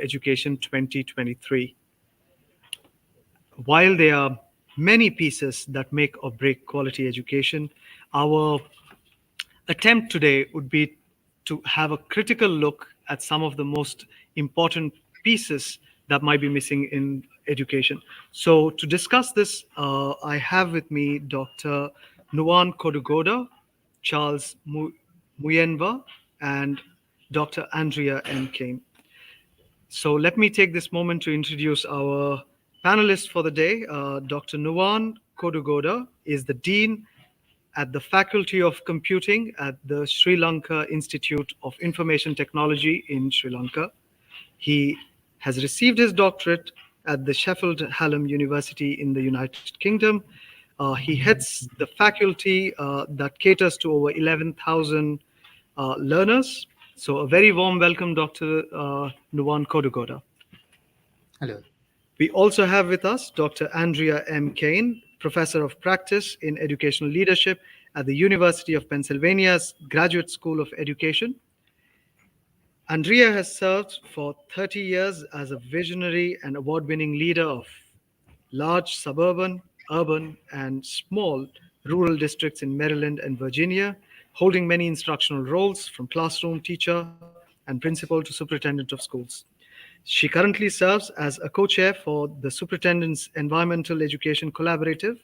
Education 2023. While there are many pieces that make or break quality education, our attempt today would be to have a critical look at some of the most important pieces that might be missing in education. So, to discuss this, I have with me Dr. Nuwan Kodugoda, Charles Muyenva, and Dr. Andrea M. Kane. So let me take this moment to introduce our panelist for the day. Dr. Nuwan Kodugoda is the Dean at the Faculty of Computing at the Sri Lanka Institute of Information Technology in Sri Lanka. He has received his doctorate at the Sheffield Hallam University in the United Kingdom. He heads the faculty that caters to over 11,000 learners. So, a very warm welcome, Dr. Nuwan Kodugoda. Hello. We also have with us Dr. Andrea M. Kane, Professor of Practice in Educational Leadership at the University of Pennsylvania's Graduate School of Education. Andrea has served for 30 years as a visionary and award-winning leader of large suburban, urban, and small rural districts in Maryland and Virginia, holding many instructional roles from classroom teacher and principal to superintendent of schools. She currently serves as a co-chair for the Superintendent's Environmental Education Collaborative,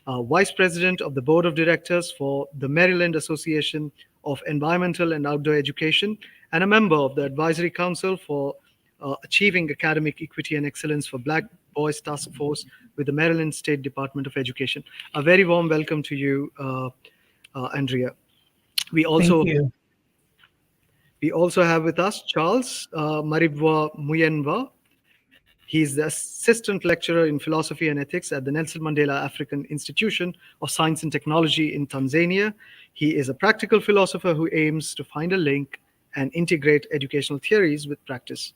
vice president of the board of directors for the Maryland Association of Environmental and Outdoor Education, and a member of the advisory council for achieving academic equity and excellence for Black Boys Task Force with the Maryland State Department of Education. A very warm welcome to you, Andrea. We also Thank you. We also have with us Charles Maribwa Muyenva. He is the assistant lecturer in philosophy and ethics at the Nelson Mandela African Institution of Science and Technology in Tanzania. He is a practical philosopher who aims to find a link and integrate educational theories with practice.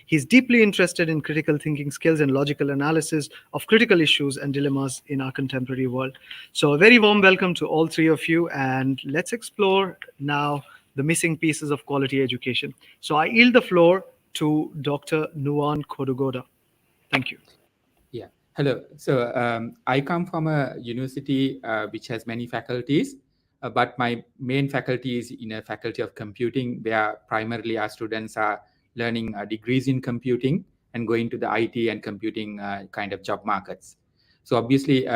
He's deeply interested in critical thinking skills and logical analysis of critical issues and dilemmas in our contemporary world. So, a very warm welcome to all three of you, and let's explore now the missing pieces of quality education. So, I yield the floor to Dr. Nuwan Kodugoda. Thank you. Yeah. Hello. So I come from a university which has many faculties, but my main faculty is in a faculty of computing, where primarily our students are learning degrees in computing and going to the IT and computing kind of job markets. So obviously,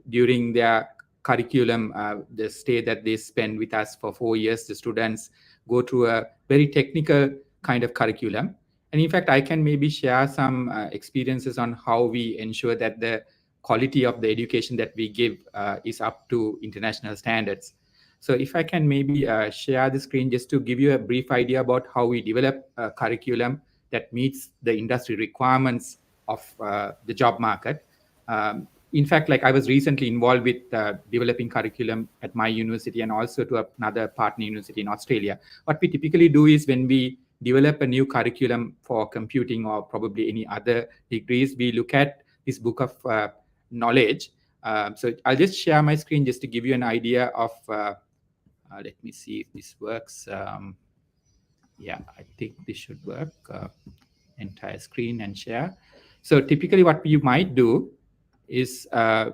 during their curriculum, the stay that they spend with us for 4 years, the students go through a very technical kind of curriculum. And in fact, I can maybe share some experiences on how we ensure that the quality of the education that we give is up to international standards. So if I can maybe share the screen just to give you a brief idea about how we develop a curriculum that meets the industry requirements of the job market. In fact, like I was recently involved with developing curriculum at my university and also to another partner university in Australia. What we typically do is when we develop a new curriculum for computing or probably any other degrees, we look at this book of knowledge. So I'll just share my screen just to give you an idea of, let me see if this works. Yeah, I think this should work. Entire screen and share. So typically what you might do is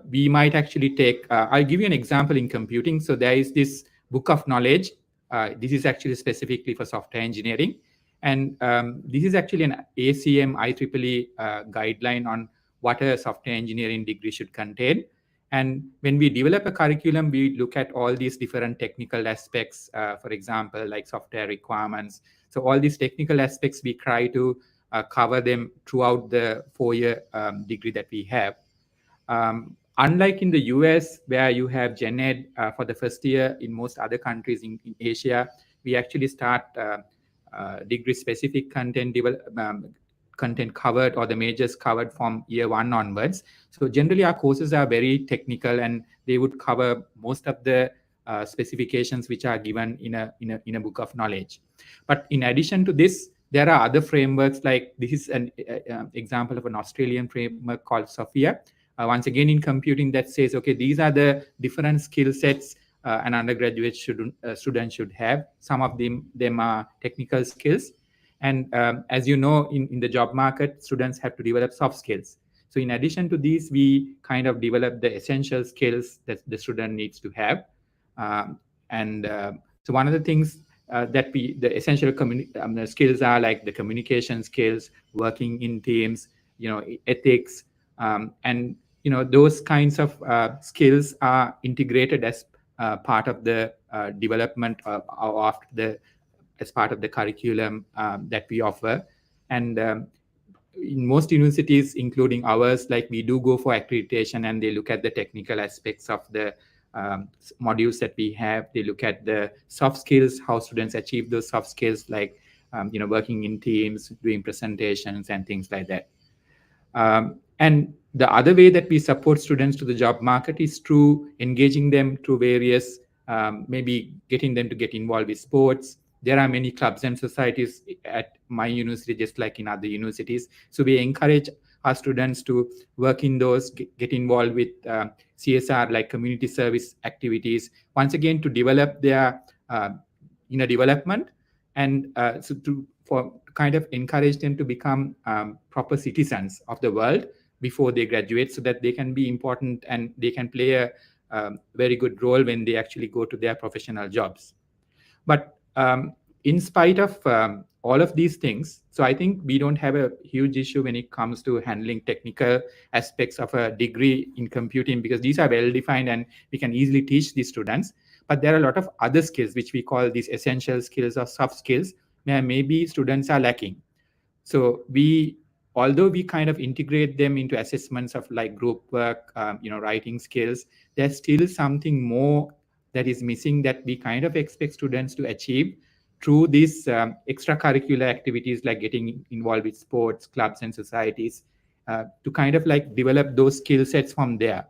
we might actually take, I'll give you an example in computing. So there is this book of knowledge. This is actually specifically for software engineering. And this is actually an ACM IEEE guideline on what a software engineering degree should contain. And when we develop a curriculum, we look at all these different technical aspects, for example, like software requirements. So all these technical aspects, we try to cover them throughout the 4-year degree that we have. Unlike in the US, where you have Gen Ed for the first year, in most other countries in Asia, we actually start degree-specific content content covered or the majors covered from year 1 onwards. So generally, our courses are very technical, and they would cover most of the specifications which are given in a book of knowledge. But in addition to this, there are other frameworks, like this is an example of an Australian framework called Sophia. Once again, in computing, that says, okay, these are the different skill sets an undergraduate student should have. Some of them are technical skills. And as you know, in the job market, students have to develop soft skills. So in addition to these, we kind of develop the essential skills that the student needs to have. Um, and so one of the things the essential the skills are like the communication skills, working in teams, ethics, and those kinds of skills are integrated as part of the development of the as part of the curriculum that we offer. And in most universities, including ours, like we do go for accreditation, and they look at the technical aspects of the modules that we have. They look at the soft skills, how students achieve those soft skills, like working in teams, doing presentations, and things like that. And the other way that we support students to the job market is through engaging them through various, maybe getting them to get involved with sports. There are many clubs and societies at my university, just like in other universities. So we encourage our students to work in those, get involved with CSR, like community service activities, once again to develop their inner development, and so to for kind of encourage them to become proper citizens of the world before they graduate, so that they can be important and they can play a very good role when they actually go to their professional jobs. But in spite of all of these things, so I think we don't have a huge issue when it comes to handling technical aspects of a degree in computing, because these are well defined and we can easily teach these students. But there are a lot of other skills which we call these essential skills or soft skills, where maybe students are lacking. So although we kind of integrate them into assessments of like group work, writing skills, there's still something more that is missing that we kind of expect students to achieve through these extracurricular activities, like getting involved with sports, clubs, and societies, to kind of like develop those skill sets from there.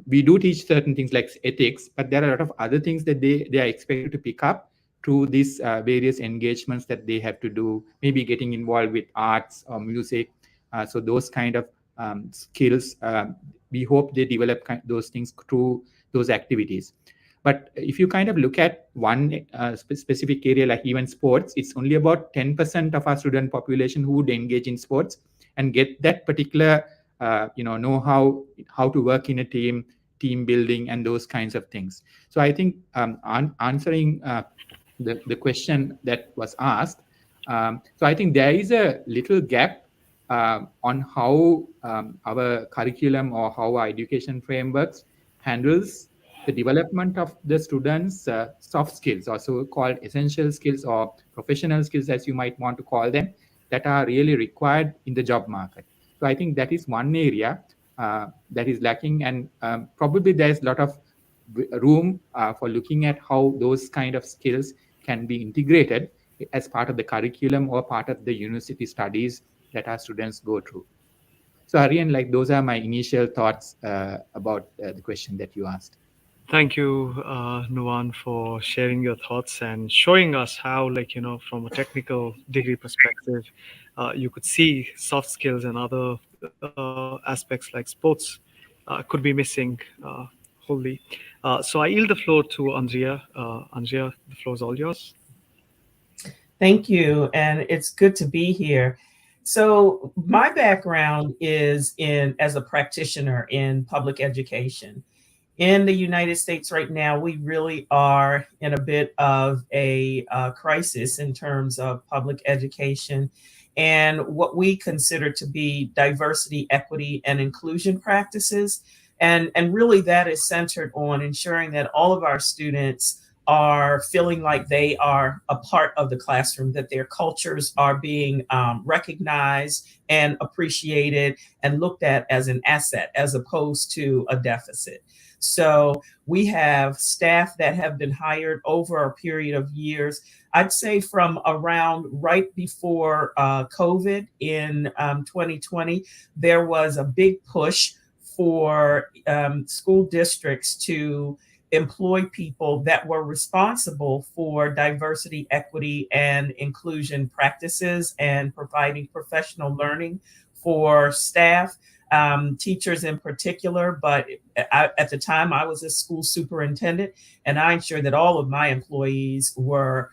We do teach certain things like ethics, but there are a lot of other things that they are expected to pick up through these various engagements that they have to do, maybe getting involved with arts or music. So those kind of skills, we hope they develop those things through those activities. But if you kind of look at one specific area, like even sports, it's only about 10% of our student population who would engage in sports and get that particular know how to work in a team building, and those kinds of things. So I think answering the question that was asked, so I think there is a little gap on how our curriculum or how our education frameworks handles the development of the students' soft skills, or so-called essential skills or professional skills, as you might want to call them, that are really required in the job market. So I think that is one area that is lacking, and probably there's a lot of room for looking at how those kind of skills can be integrated as part of the curriculum or part of the university studies that our students go through. So Aryan, like those are my initial thoughts about the question that you asked. Thank you, Nuwan, for sharing your thoughts and showing us how, from a technical degree perspective, you could see soft skills and other aspects like sports could be missing wholly. So I yield the floor to Andrea. Andrea, the floor is all yours. Thank you, and it's good to be here. So, my background is in as a practitioner in public education. In the United States right now, we really are in a bit of a crisis in terms of public education and what we consider to be diversity, equity, and inclusion practices. And really, that is centered on ensuring that all of our students are feeling like they are a part of the classroom, that their cultures are being recognized and appreciated and looked at as an asset as opposed to a deficit. So we have staff that have been hired over a period of years. I'd say from around right before COVID in 2020, there was a big push for school districts to employ people that were responsible for diversity, equity, and inclusion practices and providing professional learning for staff, teachers in particular. But at the time, I was a school superintendent, and I ensured that all of my employees were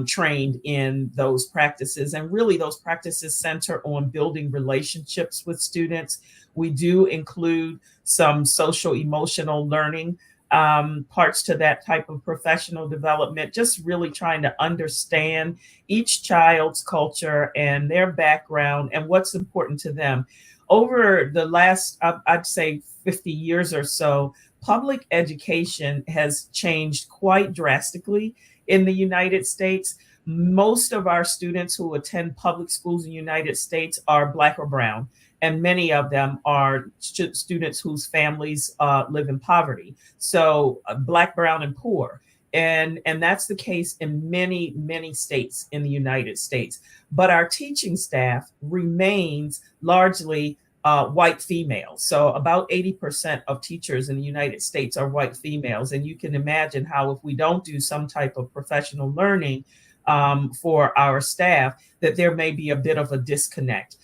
trained in those practices. And really, those practices center on building relationships with students. We do include some social emotional learning parts to that type of professional development, just really trying to understand each child's culture and their background and what's important to them. Over the last, I'd say, 50 years or so, public education has changed quite drastically in the United States. Most of our students who attend public schools in the United States are Black or Brown, and many of them are students whose families live in poverty. So Black, Brown, and poor. And that's the case in many, many states in the United States. But our teaching staff remains largely white females. So about 80% of teachers in the United States are white females. And you can imagine how if we don't do some type of professional learning for our staff, that there may be a bit of a disconnect.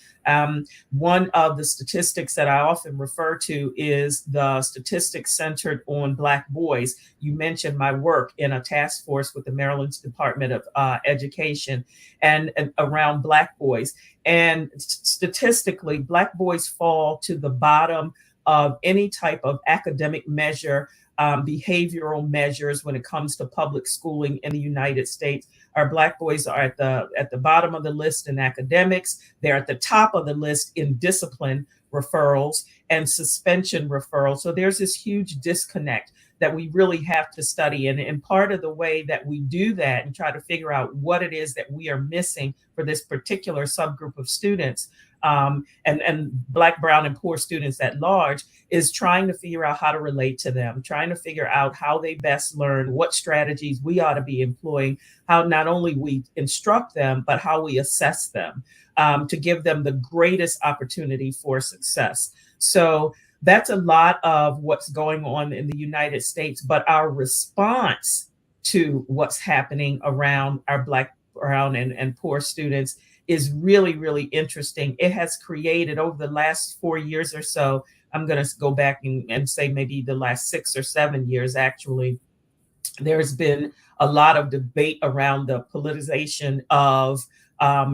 One of the statistics that I often refer to is the statistics centered on Black boys. You mentioned my work in a task force with the Maryland Department of Education and around Black boys. And statistically, Black boys fall to the bottom of any type of academic measure, behavioral measures when it comes to public schooling in the United States. Our Black boys are at the bottom of the list in academics. They're at the top of the list in discipline referrals and suspension referrals. So there's this huge disconnect that we really have to study. And part of the way that we do that and try to figure out what it is that we are missing for this particular subgroup of students, and Black, Brown, and poor students at large, is trying to figure out how to relate to them, trying to figure out how they best learn, what strategies we ought to be employing, how not only we instruct them, but how we assess them to give them the greatest opportunity for success. So that's a lot of what's going on in the United States, but our response to what's happening around our Black, Brown, and poor students is really, really interesting. It has created over the last 4 years or so, I'm going to go back and say maybe the last 6 or 7 years, actually, there's been a lot of debate around the politicization of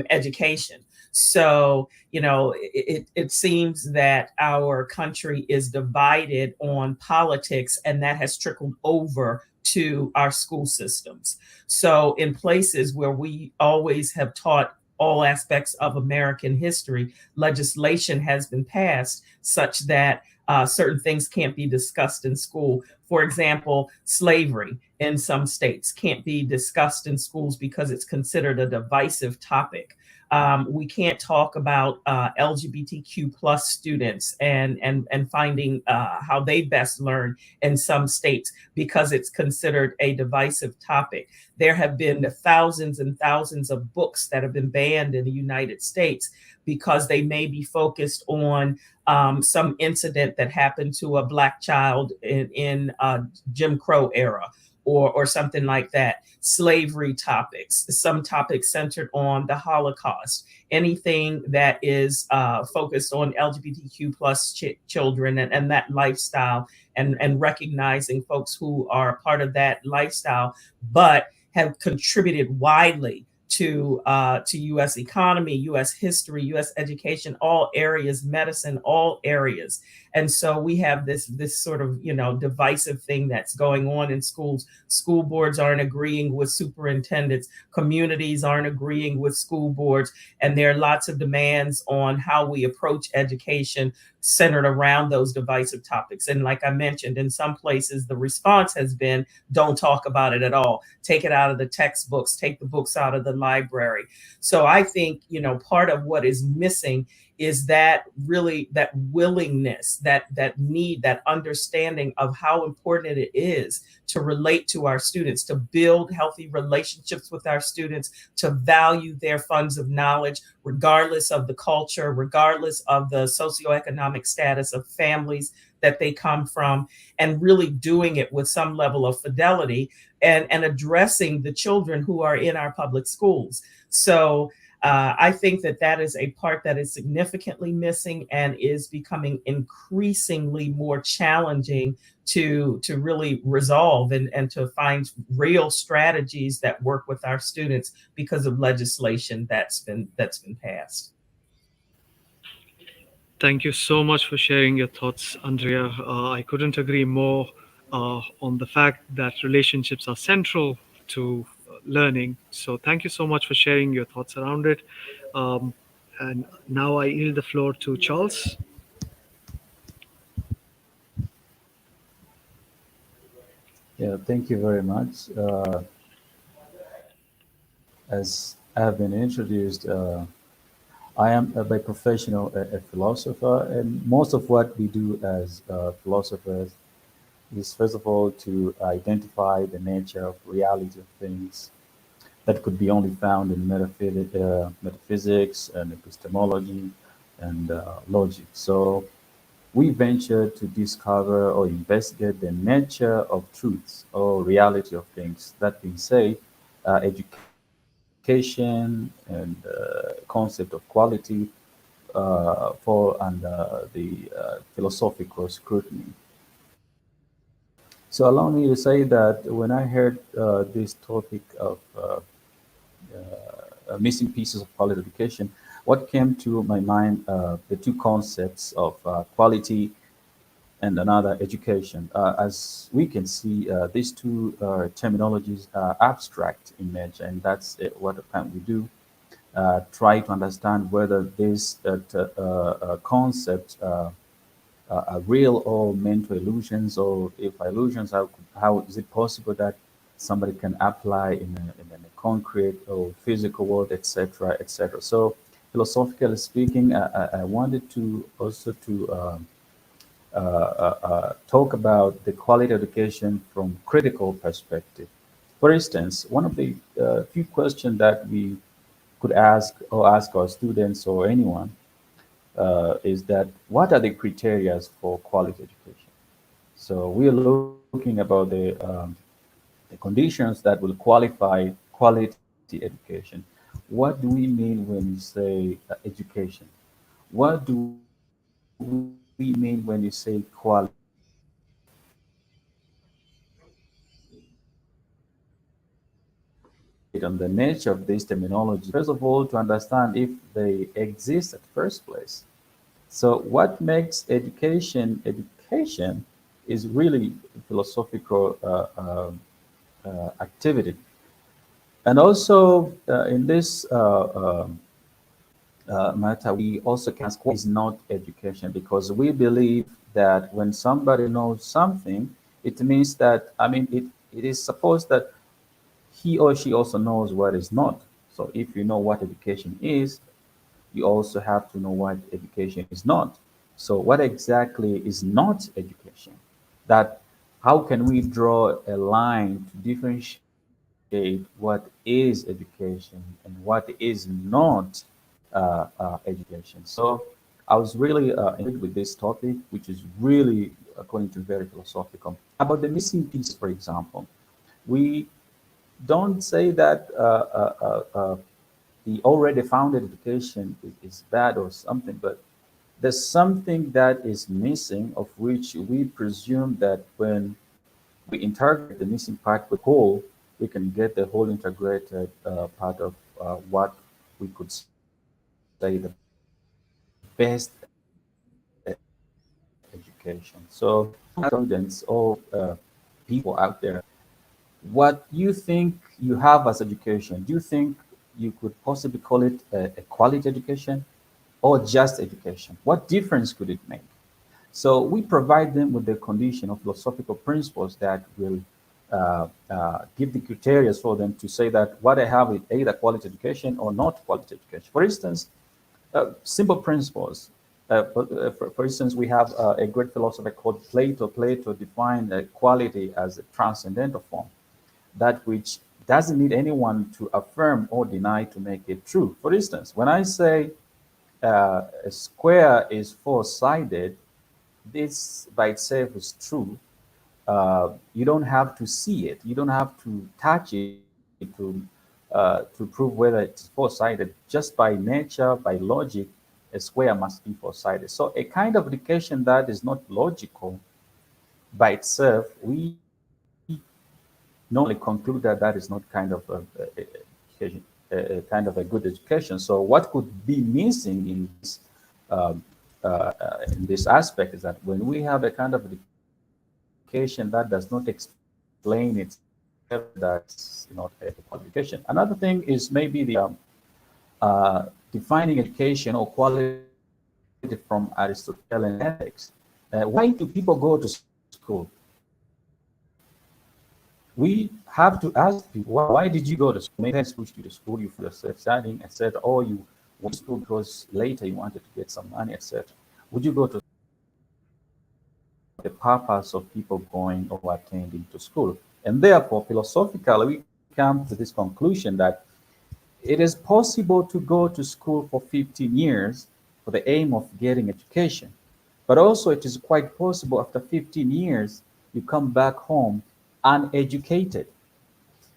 education. So, it seems that our country is divided on politics, and that has trickled over to our school systems. So in places where we always have taught all aspects of American history, legislation has been passed such that certain things can't be discussed in school. For example, slavery in some states can't be discussed in schools because it's considered a divisive topic. We can't talk about LGBTQ plus students and finding how they best learn in some states because it's considered a divisive topic. There have been thousands and thousands of books that have been banned in the United States because they may be focused on some incident that happened to a Black child in Jim Crow era, or something like that. Slavery topics, some topics centered on the Holocaust, anything that is focused on LGBTQ plus children and that lifestyle, and recognizing folks who are part of that lifestyle, but have contributed widely to U.S. economy, U.S. history, U.S. education, all areas, medicine, all areas. And so we have this sort of, divisive thing that's going on in schools. School boards aren't agreeing with superintendents. Communities aren't agreeing with school boards. And there are lots of demands on how we approach education centered around those divisive topics. And like I mentioned, in some places, the response has been, don't talk about it at all. Take it out of the textbooks, take the books out of the library. So I think, part of what is missing is that willingness, that need, that understanding of how important it is to relate to our students, to build healthy relationships with our students, to value their funds of knowledge, regardless of the culture, regardless of the socioeconomic status of families that they come from, and really doing it with some level of fidelity and addressing the children who are in our public schools. So I think that that is a part that is significantly missing and is becoming increasingly more challenging to really resolve and to find real strategies that work with our students because of legislation that's been passed. Thank you so much for sharing your thoughts, Andrea. I couldn't agree more on the fact that relationships are central to learning. So, thank you so much for sharing your thoughts around it. Um, and now I yield the floor to Charles. Yeah, thank you very much. As I have been introduced, I am by professional a philosopher, and most of what we do as philosophers is first of all to identify the nature of reality of things that could be only found in metaphysics and epistemology and logic. So we venture to discover or investigate the nature of truths or reality of things. That being said, education and concept of quality fall under the philosophical scrutiny. So allow me to say that when I heard this topic of missing pieces of quality education, what came to my mind the two concepts of quality and another education. As we can see, these two terminologies are abstract in nature, and that's what we do. Try to understand whether this concept are real or mental illusions, or if illusions, how is it possible that somebody can apply in a concrete or physical world, etc., etc. So, philosophically speaking, I wanted to also to talk about the quality education from critical perspective. For instance, one of the few questions that we could ask or ask our students or anyone is that what are the criteria for quality education? So we are looking about the conditions that will qualify quality education. What do we mean when we say education? What do we mean when you say quality? So on the nature of this terminology, first of all, to understand if they exist at first place. So what makes education education is really philosophical activity. And also in this matter, we also can ask what is not education, because we believe that when somebody knows something, it means that, I mean, it is supposed that he or she also knows what is not. So if you know what education is, you also have to know what education is not. So what exactly is not education? That how can we draw a line to differentiate what is education and what is not education? So I was really intrigued with this topic, which is really, according to very philosophical. About the missing pieces, for example, we don't say that the already founded education is bad or something, but there's something that is missing, of which we presume that when we integrate the missing part with whole, we can get the whole integrated part of what we could say the best education. So I want to ask our students or people out there, what you think you have as education. Do you think you could possibly call it a quality education or just education? What difference could it make? So we provide them with the condition of philosophical principles that will give the criteria for them to say that what I have is either quality education or not quality education. For instance, simple principles. For instance, we have a great philosopher called Plato. Plato defined quality as a transcendental form, that which doesn't need anyone to affirm or deny to make it true. For instance, when I say a square is four-sided, this by itself is true. You don't have to see it. You don't have to touch it to to prove whether it's four-sided. Just by nature, by logic, a square must be four-sided. So a kind of education that is not logical by itself, we normally conclude that that is not kind of education, a kind of a good education. So what could be missing um, in this aspect is that when we have a kind of education that does not explain itself, that's not a qualification. Another thing is maybe the defining education or quality from Aristotelian ethics. Why do people go to school? We have to ask people, why did you go to school? Maybe parents pushed you to school, you feel yourself studying, etc. Or you went to school because later you wanted to get some money, etc. Would you go to school? What is the purpose of people going or attending to school? And therefore, philosophically, we come to this conclusion that it is possible to go to school for 15 years for the aim of getting education. But also, it is quite possible after 15 years, you come back home uneducated.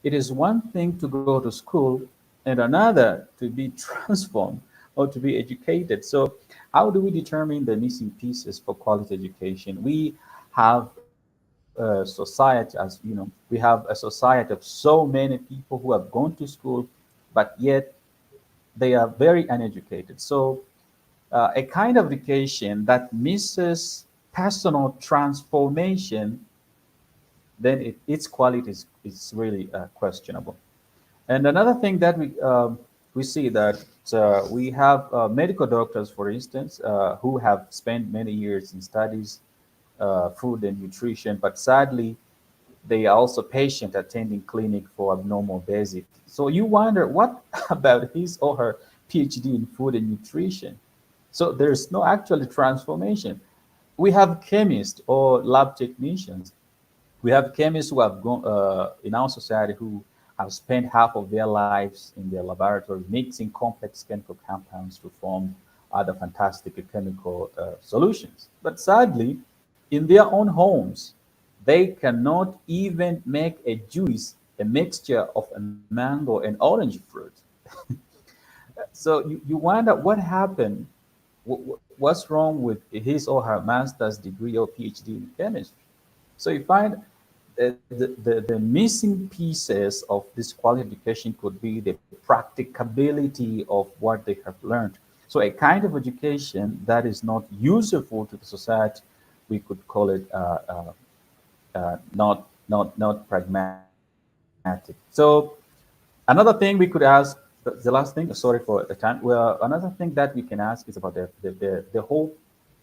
It is one thing to go to school and another to be transformed or to be educated. So, how do we determine the missing pieces for quality education? We have a society, as you know, we have a society of so many people who have gone to school, but yet they are very uneducated. So, a kind of education that misses personal transformation, then its quality is really questionable. And another thing that we see that we have medical doctors, for instance, who have spent many years in studies, food and nutrition, but sadly, they are also patient attending clinic for abnormal basic. So you wonder what about his or her PhD in food and nutrition? So there's no actually transformation. We have chemists or lab technicians. We have chemists who have gone in our society who have spent half of their lives in their laboratory mixing complex chemical compounds to form other fantastic chemical solutions. But sadly, in their own homes, they cannot even make a juice, a mixture of a mango and orange fruit. So you wonder what happened, what's wrong with his or her master's degree or PhD in chemistry. So you find the missing pieces of this quality education could be the practicability of what they have learned. So a kind of education that is not useful to the society, we could call it not pragmatic. So another thing we could ask, the last thing, sorry for the time. Well, another thing that we can ask is about the whole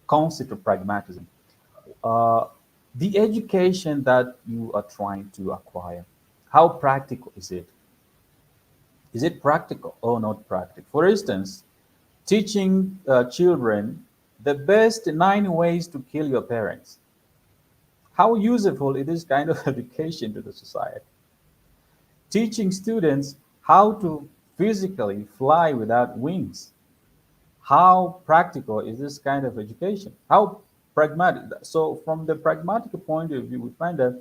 concept of pragmatism. Uh, the education that you are trying to acquire, how practical is it? Is it practical or not practical? For instance, teaching children the best 9 ways to kill your parents. How useful is this kind of education to the society? Teaching students how to physically fly without wings. How practical is this kind of education? How pragmatic? So, from the pragmatic point of view, we find that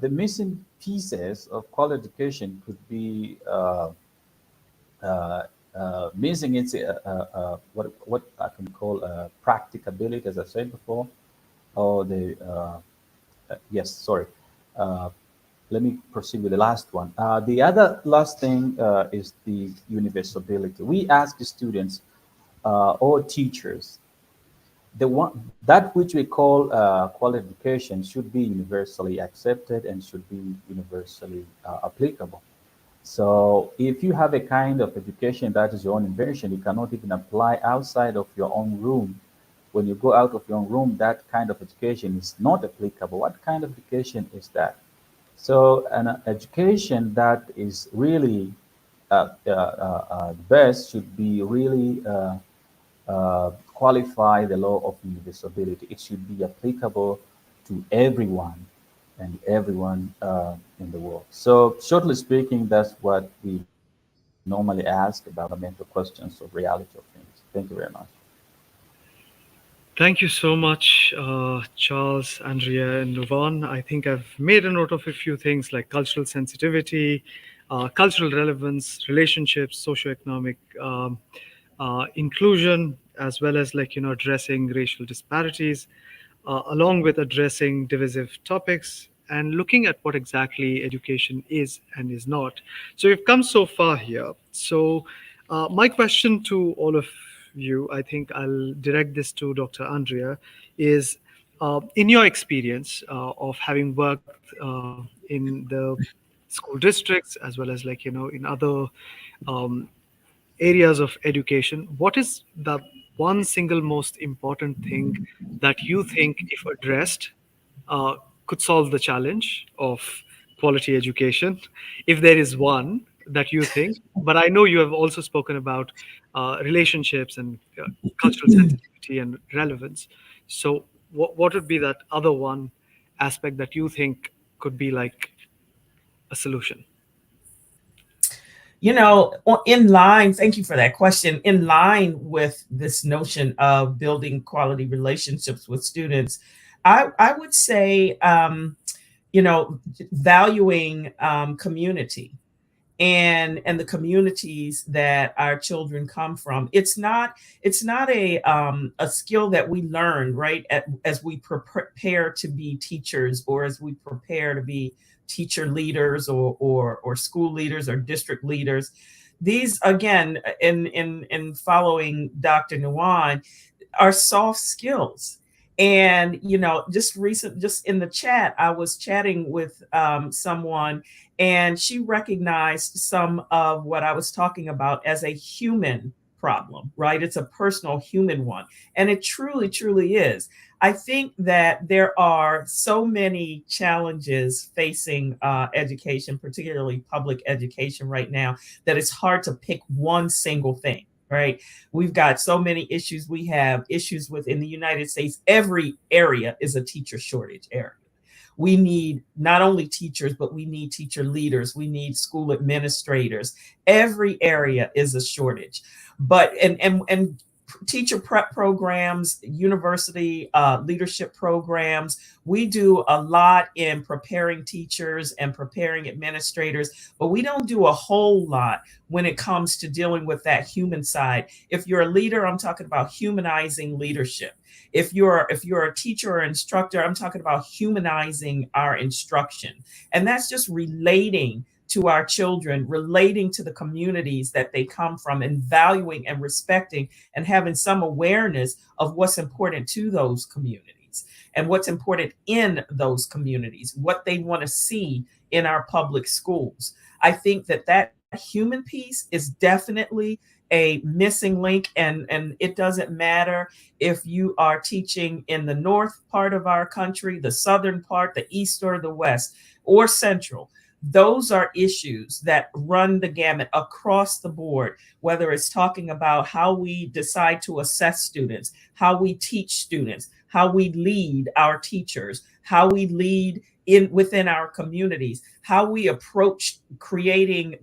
the missing pieces of quality education could be missing its what I can call practicability, as I said before, or the yes, sorry. Uh, Let me proceed with the last one. The other last thing is the universability. We ask the students or teachers, the one that which we call quality education should be universally accepted and should be universally applicable. So if you have a kind of education that is your own invention, you cannot even apply outside of your own room. When you go out of your own room, that kind of education is not applicable. What kind of education is that? So an education that is really best should be really qualify the law of universality. It should be applicable to everyone and everyone in the world. So shortly speaking, that's what we normally ask about fundamental questions of reality of things. Thank you very much. Thank you so much, Charles, Andrea, and Nuvan. I think I've made a note of a few things like cultural sensitivity, cultural relevance, relationships, socioeconomic inclusion, as well as addressing racial disparities, along with addressing divisive topics and looking at what exactly education is and is not. So we've come so far here. So my question to all of you, I think I'll direct this to Dr. Andrea, is in your experience of having worked in the school districts as well as in other um, areas of education, what is the one single most important thing that you think, if addressed, uh, could solve the challenge of quality education? If there is one that you think, but I know you have also spoken about relationships and cultural sensitivity and relevance. So, what would be that other one aspect that you think could be like a solution? In line, thank you for that question. In line with this notion of building quality relationships with students, I would say, valuing community and the communities that our children come from. It's not a skill that we learn, right, as we prepare to be teachers, or as we prepare to be teacher leaders, or school leaders, or district leaders. These, again, in following Dr. Nuwan, are soft skills. And just in the chat, I was chatting with someone, and she recognized some of what I was talking about as a human problem, right? It's a personal human one, and it truly, truly is. I think that there are so many challenges facing education, particularly public education right now, that it's hard to pick one single thing, right? We've got so many issues. We have issues within the United States. Every area is a teacher shortage area. We need not only teachers, but we need teacher leaders. We need school administrators. Every area is a shortage. But and teacher prep programs, university leadership programs, we do a lot in preparing teachers and preparing administrators, but we don't do a whole lot when it comes to dealing with that human side. If you're a leader, I'm talking about humanizing leadership. If you're a teacher or instructor, I'm talking about humanizing our instruction. And that's just relating to our children, relating to the communities that they come from, and valuing and respecting and having some awareness of what's important to those communities and what's important in those communities, what they want to see in our public schools. I think that human piece is definitely a missing link, and it doesn't matter if you are teaching in the north part of our country, the southern part, the east or the west or central. Those are issues that run the gamut across the board, whether it's talking about how we decide to assess students, how we teach students, how we lead our teachers, how we lead within our communities, how we approach creating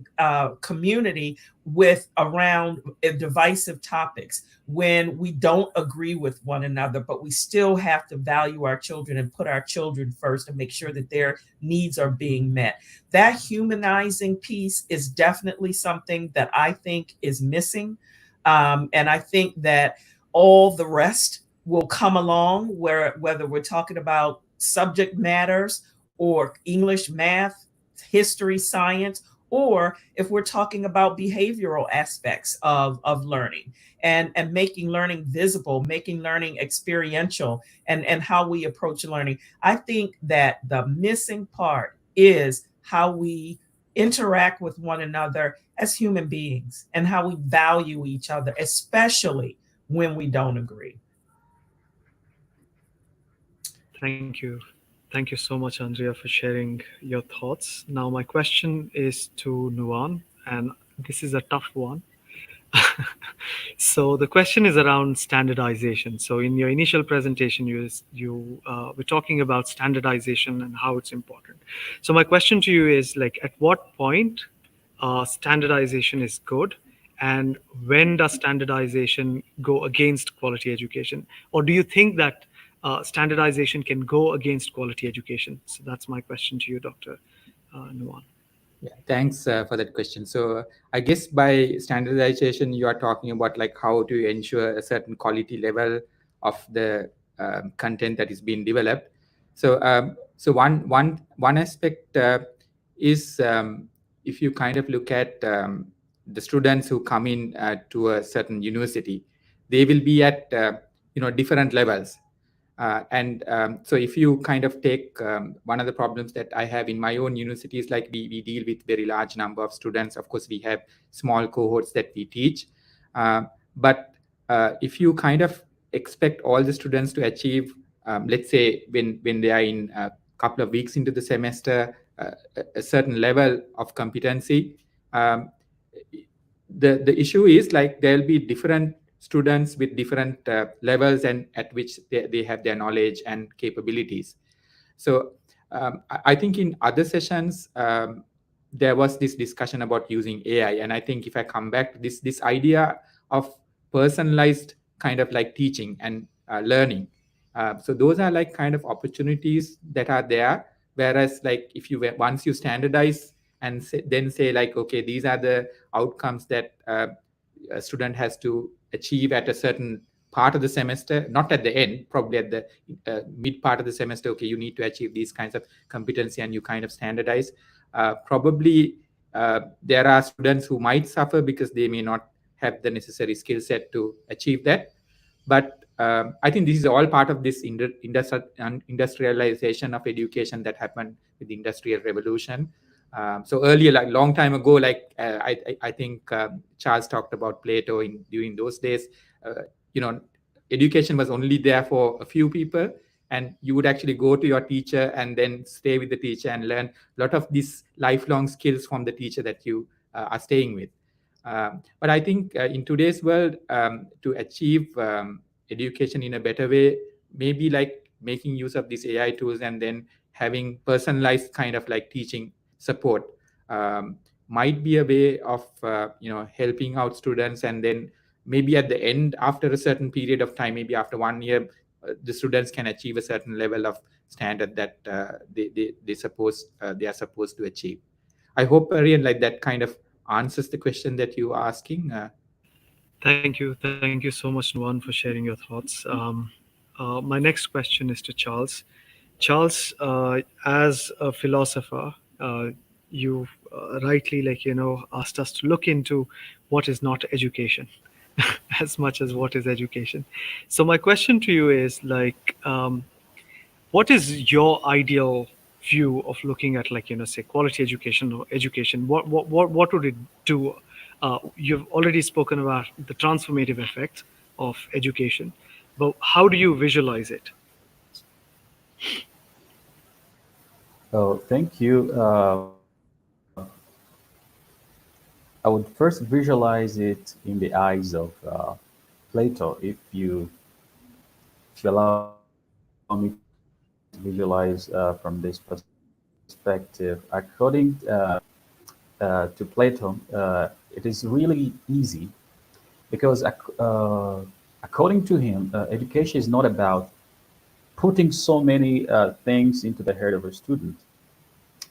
community with around divisive topics when we don't agree with one another, but we still have to value our children and put our children first and make sure that their needs are being met. That humanizing piece is definitely something that I think is missing. And I think that all the rest will come along, whether we're talking about subject matters or English, math, history, science, or if we're talking about behavioral aspects of learning and making learning visible, making learning experiential, and how we approach learning. I think that the missing part is how we interact with one another as human beings and how we value each other, especially when we don't agree. Thank you. Thank you so much, Andrea, for sharing your thoughts. Now, my question is to Nuwan, and this is a tough one. So the question is around standardization. So in your initial presentation, you were talking about standardization and how it's important. So my question to you is like, at what point standardization is good, and when does standardization go against quality education, or do you think that standardization can go against quality education? So that's my question to you, Dr. Nuwan. Yeah, thanks for that question. So I guess by standardization, you are talking about like how to ensure a certain quality level of the content that is being developed. So one aspect is if you kind of look at the students who come in to a certain university, they will be at different levels. And so if you kind of take one of the problems that I have in my own university is like we deal with very large number of students. Of course, we have small cohorts that we teach. Uh, but if you kind of expect all the students to achieve, let's say when they are in a couple of weeks into the semester, a certain level of competency, um, the issue is like there'll be different students with different levels and at which they have their knowledge and capabilities. So I think in other sessions there was this discussion about using AI, and I think if I come back to this idea of personalized kind of like teaching and learning, so those are like kind of opportunities that are there. Whereas like if you once you standardize and then say like, okay, these are the outcomes that a student has to achieve at a certain part of the semester, not at the end, probably at the mid part of the semester. Okay, you need to achieve these kinds of competency, and you kind of standardize. Probably there are students who might suffer because they may not have the necessary skill set to achieve that. But I think this is all part of this industrialization of education that happened with the industrial revolution. So earlier, like long time ago, like I think Charles talked about Plato during those days. You know, education was only there for a few people, and you would actually go to your teacher and then stay with the teacher and learn a lot of these lifelong skills from the teacher that you are staying with. But I think in today's world, to achieve education in a better way, maybe like making use of these AI tools and then having personalized kind of like teaching support um, might be a way of helping out students. And then maybe at the end, after a certain period of time, maybe after 1 year, the students can achieve a certain level of standard that they are supposed to achieve. I hope, Arian, like that kind of answers the question that you are asking. Thank you so much, Nuwan, for sharing your thoughts. My next question is to Charles. Charles, as a philosopher, you rightly, asked us to look into what is not education, as much as what is education. So my question to you is what is your ideal view of looking at, say, quality education or education? What would it do? You've already spoken about the transformative effect of education, but how do you visualize it? Oh, thank you. I would first visualize it in the eyes of Plato, if you allow me to visualize from this perspective. According to Plato, it is really easy because according to him, education is not about putting so many things into the head of a student,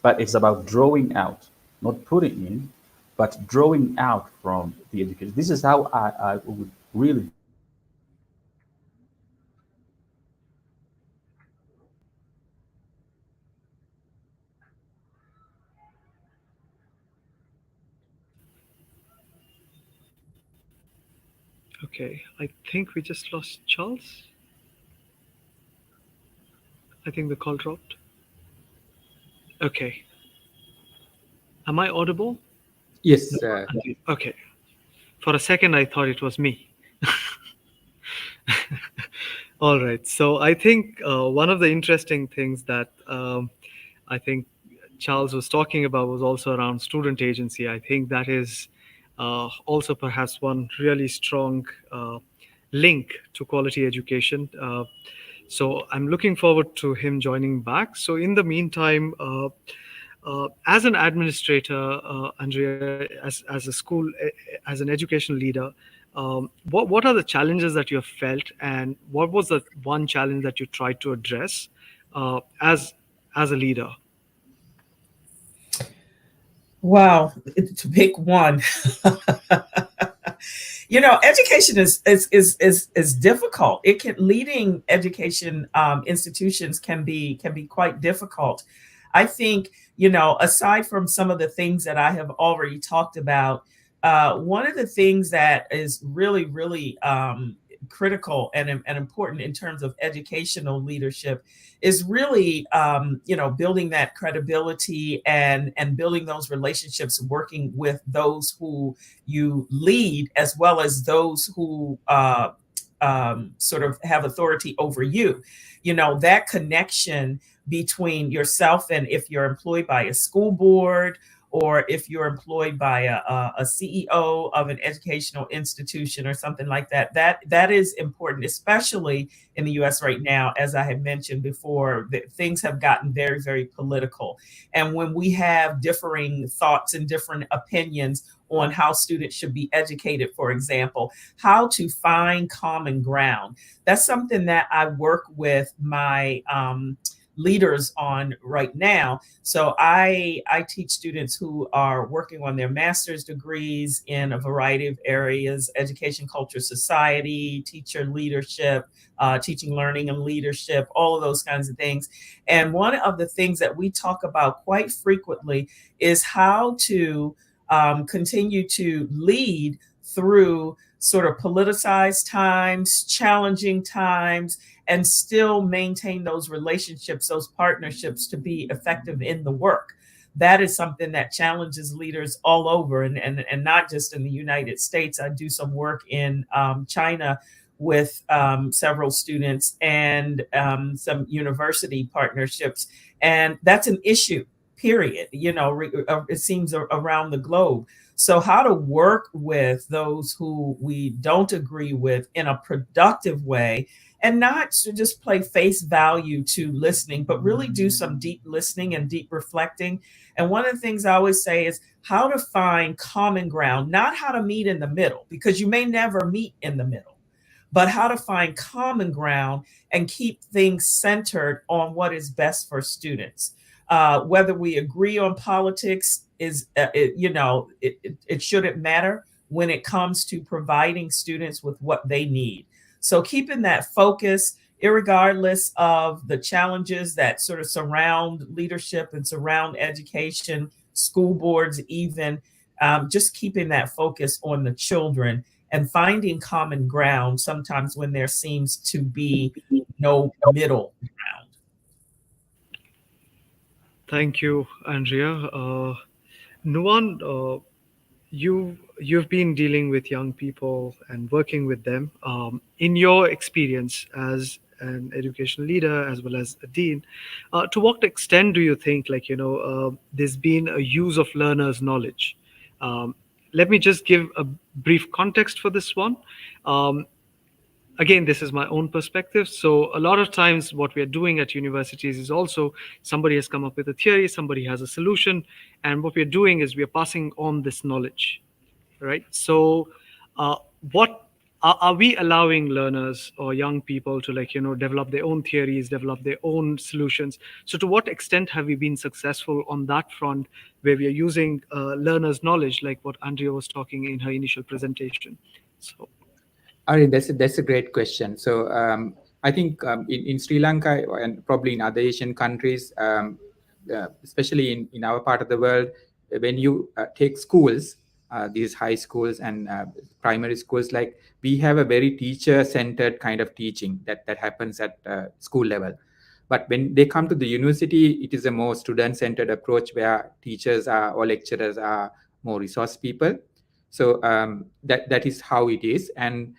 but it's about drawing out, not putting in, but drawing out from the education. This is how I would really visualize Okay, I think we just lost Charles. I think the call dropped. Okay, am I audible? Yes. Okay, for a second I thought it was me. All right. So I think one of the interesting things that I think Charles was talking about was also around student agency. I think that is also perhaps one really strong link to quality education. So I'm looking forward to him joining back. So in the meantime, as an administrator, Andrea, as a school, as an educational leader, what are the challenges that you have felt, and what was the one challenge that you tried to address as a leader? Wow, to pick one. Education is difficult. It can leading education institutions can be quite difficult. I think, aside from some of the things that I have already talked about, one of the things that is really, really critical and important in terms of educational leadership is really, building that credibility and building those relationships, working with those who you lead, as well as those who sort of have authority over you. That connection between yourself, and if you're employed by a school board, or if you're employed by a CEO of an educational institution or something like that, that is important, especially in the US right now. As I had mentioned before, that things have gotten very, very political. And when we have differing thoughts and different opinions on how students should be educated, for example, how to find common ground, that's something that I work with my leaders on right now. So I teach students who are working on their master's degrees in a variety of areas: education, culture, society, teacher leadership, teaching, learning, and leadership, all of those kinds of things. And one of the things that we talk about quite frequently is how to continue to lead through sort of politicized times, challenging times, and still maintain those relationships, those partnerships, to be effective in the work. That is something that challenges leaders all over, and not just in the United States. I do some work in China with several students, and some university partnerships. And that's an issue, period. It seems around the globe. So, how to work with those who we don't agree with in a productive way, and not to just play face value to listening, but really do some deep listening and deep reflecting. And one of the things I always say is how to find common ground, not how to meet in the middle, because you may never meet in the middle, but how to find common ground and keep things centered on what is best for students. Whether we agree on politics is, it shouldn't matter when it comes to providing students with what they need. So keeping that focus, irregardless of the challenges that sort of surround leadership and surround education, school boards, even, just keeping that focus on the children and finding common ground sometimes when there seems to be no middle ground. Thank you, Andrea. Nuwan, you've been dealing with young people and working with them. In your experience as an education leader as well as a dean, to what extent do you think, there's been a use of learners' knowledge? Um, Let me just give a brief context for this one. Um, Again, this is my own perspective. So a lot of times what we are doing at universities is also somebody has come up with a theory, somebody has a solution, and what we're doing is we are passing on this knowledge, right? So uh, what are we allowing learners or young people to, develop their own theories, develop their own solutions? So to what extent have we been successful on that front, where we are using learners knowledge, like what Andrea was talking in her initial presentation? So Ari, that's a great question. So I think in Sri Lanka and probably in other Asian countries, especially in our part of the world, when you take schools, these high schools and primary schools, like we have a very teacher-centered kind of teaching that happens at school level. But when they come to the university, it is a more student-centered approach where teachers are or lecturers are more resource people. So that is how it is. And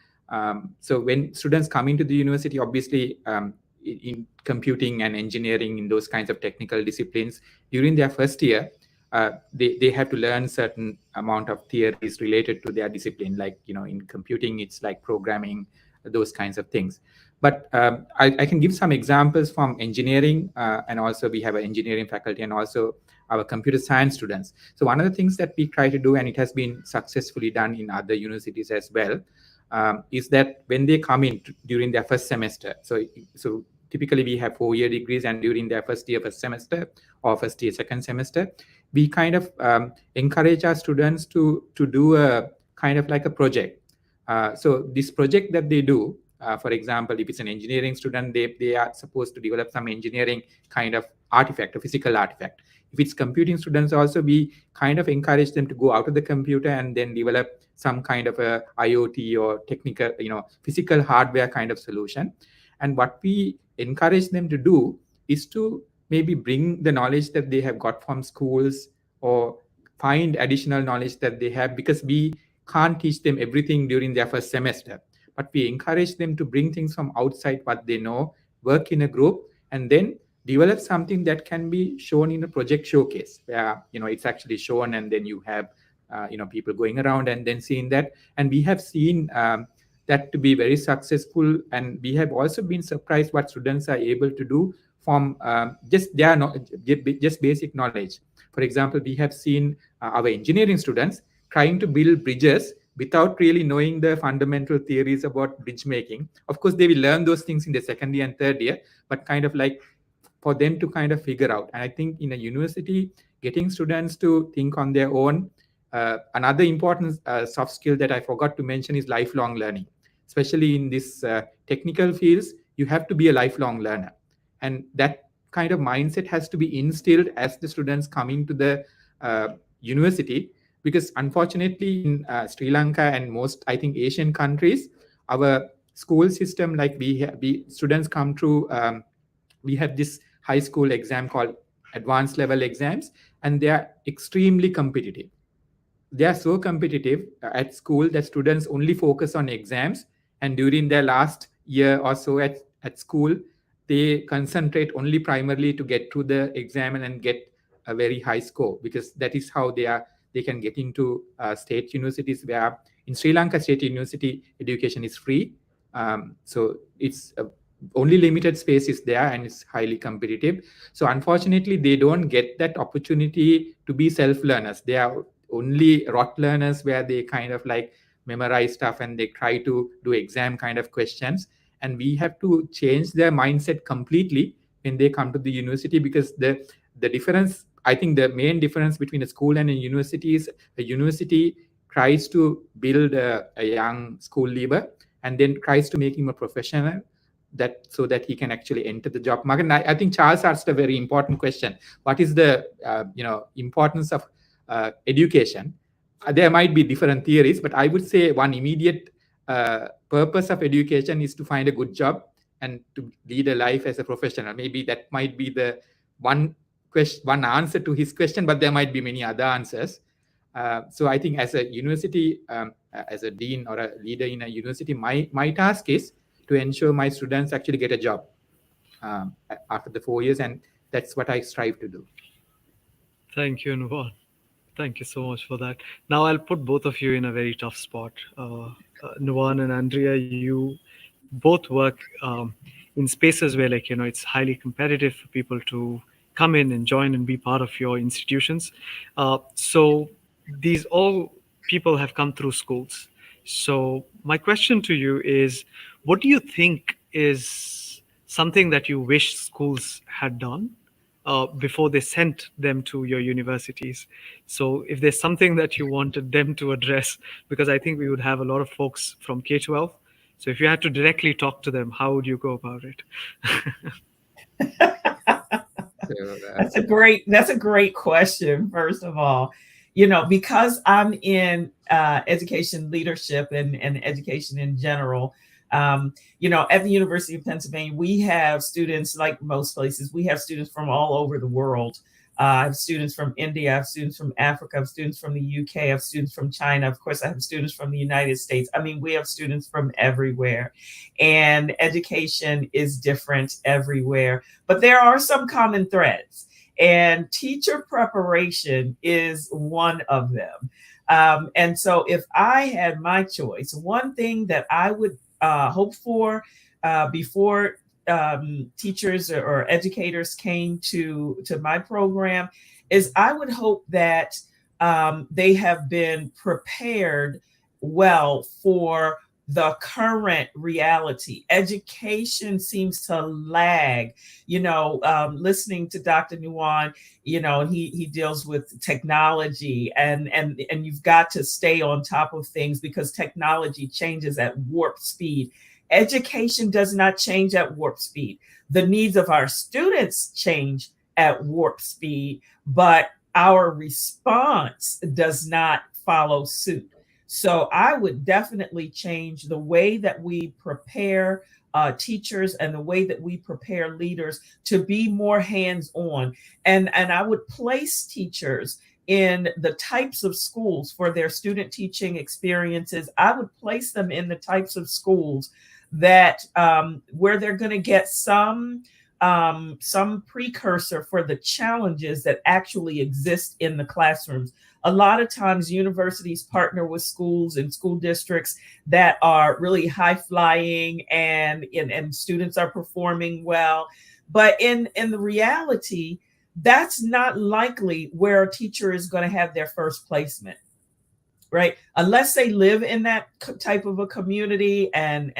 so when students come into the university, obviously in computing and engineering, in those kinds of technical disciplines, during their first year, they have to learn certain amount of theories related to their discipline. Like, in computing, it's like programming, those kinds of things. But I can give some examples from engineering, and also we have an engineering faculty and also our computer science students. So one of the things that we try to do, and it has been successfully done in other universities as well, is that when they come in during their first semester, so typically we have 4-year degrees, and during their first year, first semester, or first year, second semester, we kind of encourage our students to do a kind of like a project. So this project that they do, for example, if it's an engineering student, they are supposed to develop some engineering kind of artifact, a physical artifact. If it's computing students also, we kind of encourage them to go out of the computer and then develop some kind of a IoT or technical, physical hardware kind of solution. And what we encourage them to do is to maybe bring the knowledge that they have got from schools or find additional knowledge that they have, because we can't teach them everything during their first semester, but we encourage them to bring things from outside what they know, work in a group, and then develop something that can be shown in a project showcase where it's actually shown, and then you have people going around and then seeing that. And we have seen that to be very successful, and we have also been surprised what students are able to do from just basic knowledge. For example, we have seen our engineering students trying to build bridges without really knowing the fundamental theories about bridge making. Of course, they will learn those things in the second year and third year, but kind of like for them to kind of figure out. And I think in a university, getting students to think on their own. Another important soft skill that I forgot to mention is lifelong learning. Especially in this technical fields, you have to be a lifelong learner. And that kind of mindset has to be instilled as the students come into the university, because unfortunately in Sri Lanka and most, I think, Asian countries, our school system, like we students come through, we have this high school exam called advanced level exams, and they are extremely competitive. They are so competitive at school that students only focus on exams, and during their last year or so at school, they concentrate only primarily to get through the exam and get a very high score, because that is how they can get into state universities, where in Sri Lanka state university education is free. So it's only limited space is there, and it's highly competitive. So unfortunately, they don't get that opportunity to be self-learners. They are only rote learners, where they kind of like memorize stuff and they try to do exam kind of questions. And we have to change their mindset completely when they come to the university, because the difference, I think the main difference between a school and a university is a university tries to build a young school leaver and then tries to make him a professional, that so that he can actually enter the job market. And I think Charles asked a very important question: what is the importance of education? There might be different theories, but I would say one immediate purpose of education is to find a good job and to lead a life as a professional. Maybe that might be the one answer to his question, but there might be many other answers. So I think as a university, as a dean or a leader in a university, my task is to ensure my students actually get a job after the 4 years, and that's what I strive to do. Thank you, Nuwan. Thank you so much for that. Now I'll put both of you in a very tough spot. Nuwan and Andrea, you both work in spaces where, like, it's highly competitive for people to come in and join and be part of your institutions. So these all people have come through schools. So my question to you is, what do you think is something that you wish schools had done before they sent them to your universities? So if there's something that you wanted them to address, because I think we would have a lot of folks from K-12. So if you had to directly talk to them, how would you go about it? That's a great question, first of all. Because I'm in education leadership and education in general, at the University of Pennsylvania, we have students, like most places, we have students from all over the world. I have students from India, I have students from Africa, I have students from the UK, I have students from China. Of course, I have students from the United States. I mean, we have students from everywhere. And education is different everywhere. But there are some common threads. And teacher preparation is one of them. And so if I had my choice, one thing that I would hope for before teachers or educators came to my program is I would hope that they have been prepared well for the current reality. Education seems to lag. Listening to Dr. Nuwan, he deals with technology, and you've got to stay on top of things because technology changes at warp speed. Education does not change at warp speed. The needs of our students change at warp speed, but our response does not follow suit. So I would definitely change the way that we prepare teachers and the way that we prepare leaders to be more hands-on. And I would place teachers in the types of schools for their student teaching experiences. I would place them in the types of schools that where they're going to get some precursor for the challenges that actually exist in the classrooms. A lot of times universities partner with schools and school districts that are really high flying, and students are performing well. But in the reality, that's not likely where a teacher is going to have their first placement, right? Unless they live in that type of a community and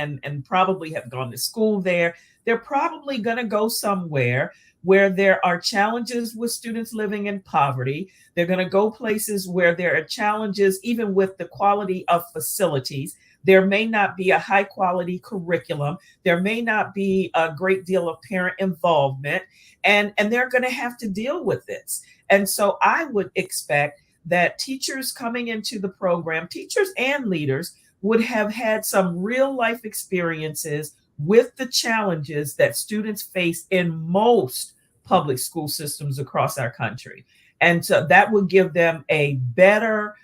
probably have gone to school there, they're probably going to go somewhere where there are challenges with students living in poverty. They're going to go places where there are challenges even with the quality of facilities. There may not be a high quality curriculum. There may not be a great deal of parent involvement, and they're going to have to deal with this. And so I would expect that teachers coming into the program, teachers and leaders, would have had some real life experiences with the challenges that students face in most public school systems across our country. And so that would give them a better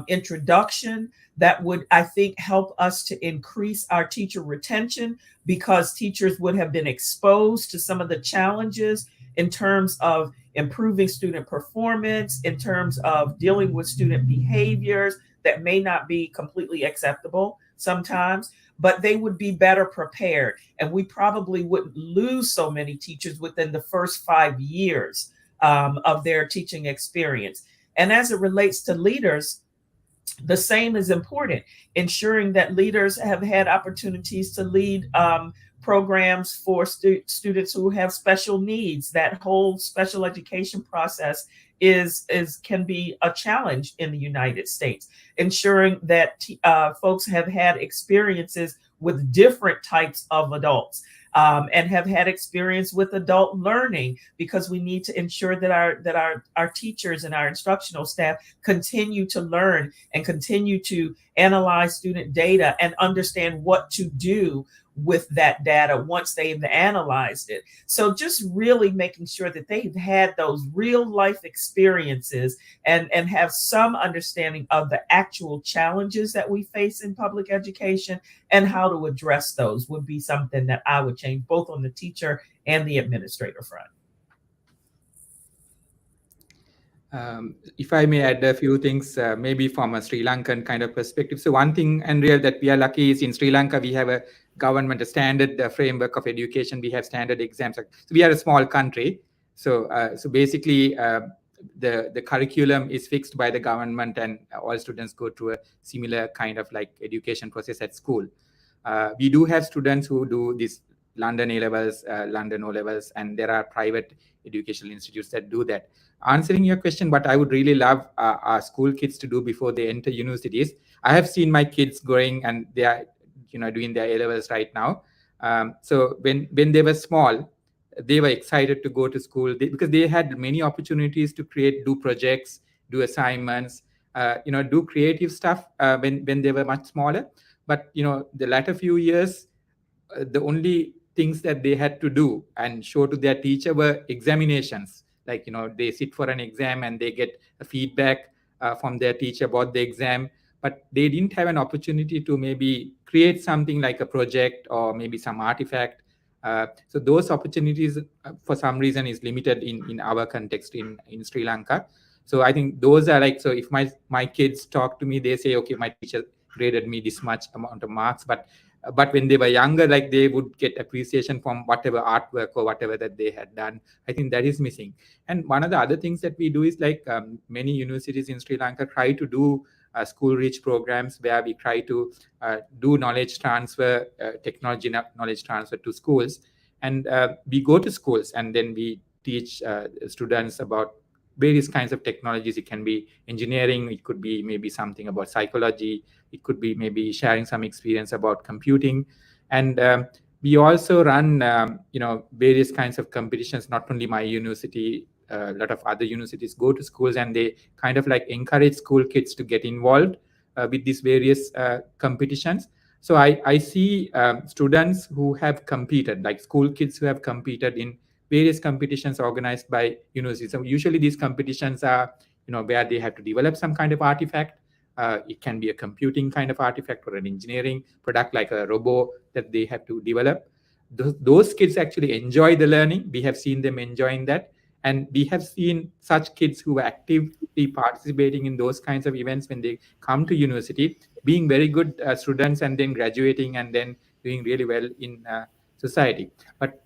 introduction. That would, I think, help us to increase our teacher retention because teachers would have been exposed to some of the challenges in terms of improving student performance, in terms of dealing with student behaviors that may not be completely acceptable sometimes, but they would be better prepared. And we probably wouldn't lose so many teachers within the first 5 years of their teaching experience. And as it relates to leaders, the same is important, ensuring that leaders have had opportunities to lead programs for students who have special needs. That whole special education process is can be a challenge in the United States. Ensuring that folks have had experiences with different types of adults. And have had experience with adult learning, because we need to ensure that our teachers and our instructional staff continue to learn and continue to analyze student data and understand what to do with that data once they've analyzed it. So just really making sure that they've had those real life experiences and have some understanding of the actual challenges that we face in public education and how to address those would be something that I would change both on the teacher and the administrator front. If I may add a few things, maybe from a Sri Lankan kind of perspective. So one thing, and real, that we are lucky is in Sri Lanka, we have a government, a standard framework of education. We have standard exams. So we are a small country. So basically, the curriculum is fixed by the government, and all students go through a similar kind of like education process at school. We do have students who do this London A-levels, London O-levels, and there are private educational institutes that do that. Answering your question, what I would really love our school kids to do before they enter universities, I have seen my kids going and they are, doing their A-levels right now. So when they were small, they were excited to go to school because they had many opportunities to do projects, do assignments, do creative stuff when they were much smaller. But the latter few years, the only things that they had to do and show to their teacher were examinations. Like, they sit for an exam and they get a feedback from their teacher about the exam, but they didn't have an opportunity to maybe create something like a project or maybe some artifact. So those opportunities, for some reason, is limited in our context in Sri Lanka. So I think those are like, so if my kids talk to me, they say, okay, my teacher graded me this much amount of marks, but when they were younger, like they would get appreciation from whatever artwork or whatever that they had done. I think that is missing. And one of the other things that we do is like many universities in Sri Lanka try to do school reach programs where we try to do knowledge transfer, technology knowledge transfer to schools. And we go to schools and then we teach students about various kinds of technologies. It can be engineering, it could be maybe something about psychology, it could be maybe sharing some experience about computing. And we also run various kinds of competitions. Not only my university, a lot of other universities go to schools and they kind of like encourage school kids to get involved with these various competitions. So I see students who have competed, like school kids who have competed in various competitions organized by universities. So usually these competitions are, where they have to develop some kind of artifact. It can be a computing kind of artifact or an engineering product like a robot that they have to develop. Those kids actually enjoy the learning. We have seen them enjoying that. And we have seen such kids who are actively participating in those kinds of events when they come to university, being very good students and then graduating and then doing really well in society. But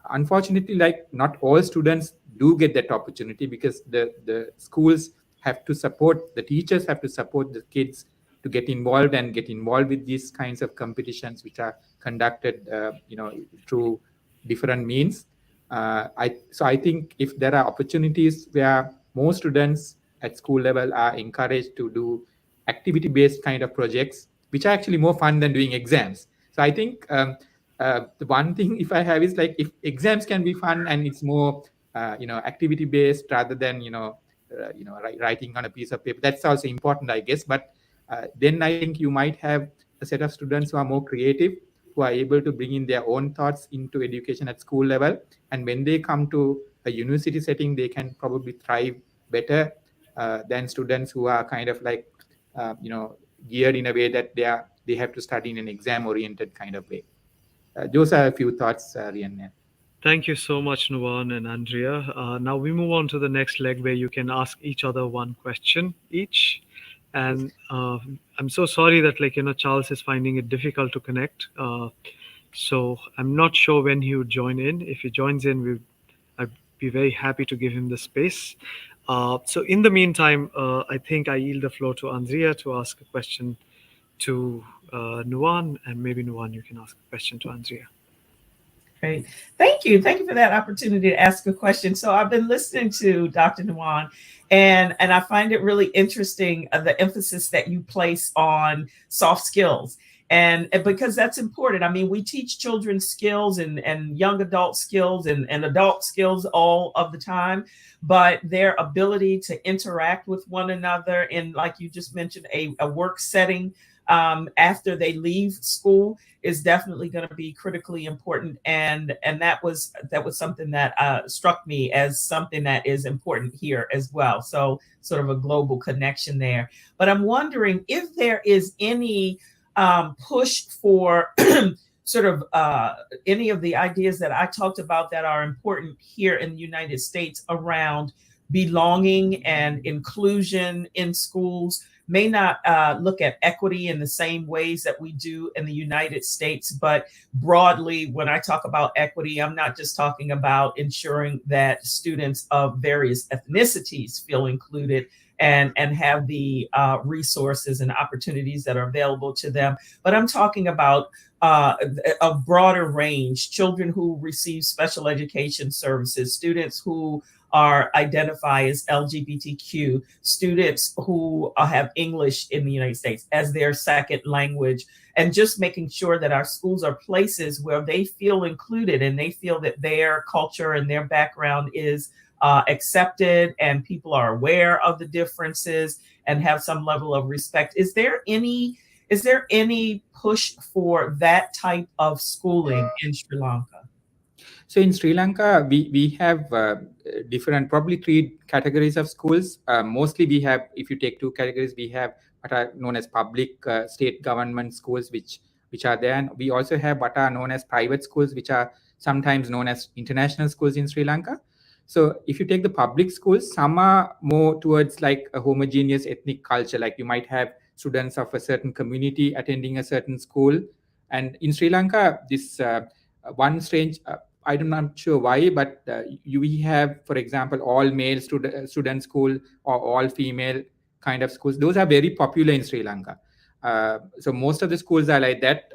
unfortunately, like not all students do get that opportunity, because the schools have to support, the teachers have to support the kids to get involved with these kinds of competitions which are conducted through different means. I think if there are opportunities where more students at school level are encouraged to do activity based kind of projects, which are actually more fun than doing exams. So I think the one thing if I have is like, if exams can be fun and it's more activity based rather than writing on a piece of paper, that's also important, I guess. But then I think you might have a set of students who are more creative, who are able to bring in their own thoughts into education at school level, and when they come to a university setting, they can probably thrive better than students who are kind of like geared in a way that they have to study in an exam oriented kind of way. Those are a few thoughts, Rian. Thank you so much, Nuwan and Andrea. Now we move on to the next leg where you can ask each other one question each. And I'm so sorry that, Charles is finding it difficult to connect. So I'm not sure when he would join in. If he joins in, I'd be very happy to give him the space. So in the meantime, I think I yield the floor to Andrea to ask a question to Nuwan, and maybe Nuwan, you can ask a question to Andrea. Great. Thank you. Thank you for that opportunity to ask a question. So I've been listening to Dr. Nuwan, and I find it really interesting the emphasis that you place on soft skills. And because that's important. I mean, we teach children skills and young adult skills and adult skills all of the time, but their ability to interact with one another in, like you just mentioned, a work setting after they leave school is definitely going to be critically important, and that was something that struck me as something that is important here as well. So sort of a global connection there. But I'm wondering if there is any push for sort of any of the ideas that I talked about that are important here in the United States around belonging and inclusion in schools. May not look at equity in the same ways that we do in the United States, but broadly, when I talk about equity, I'm not just talking about ensuring that students of various ethnicities feel included and have the resources and opportunities that are available to them, but I'm talking about a broader range, children who receive special education services, students who are identified as LGBTQ, students who have English in the United States as their second language, and just making sure that our schools are places where they feel included and they feel that their culture and their background is accepted and people are aware of the differences and have some level of respect. Is there any push for that type of schooling in Sri Lanka? So in Sri Lanka, we have different, probably three categories of schools. Mostly we have, if you take two categories, we have what are known as public state government schools, which are there. And we also have what are known as private schools, which are sometimes known as international schools in Sri Lanka. So if you take the public schools, some are more towards like a homogeneous ethnic culture, like you might have students of a certain community attending a certain school. And in Sri Lanka, this one strange, I'm not sure why, but we have, for example, all male student school or all female kind of schools, those are very popular in Sri Lanka. So most of the schools are like that.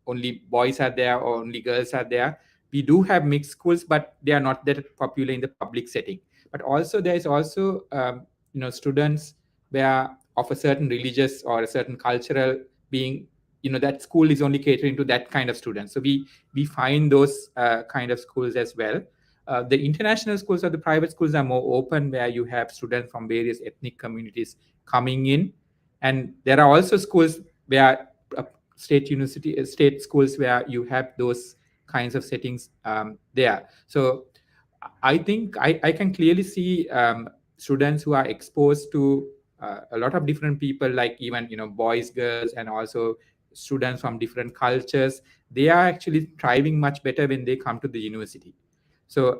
Only boys are there or only girls are there. We do have mixed schools, but they are not that popular in the public setting. But also there is also students where of a certain religious or a certain cultural being, that school is only catering to that kind of students. So we find those kind of schools as well. The international schools or the private schools are more open, where you have students from various ethnic communities coming in. And there are also schools where state schools where you have those kinds of settings there. So I think I can clearly see students who are exposed to a lot of different people, like even boys, girls, and also students from different cultures. They are actually thriving much better when they come to the university. So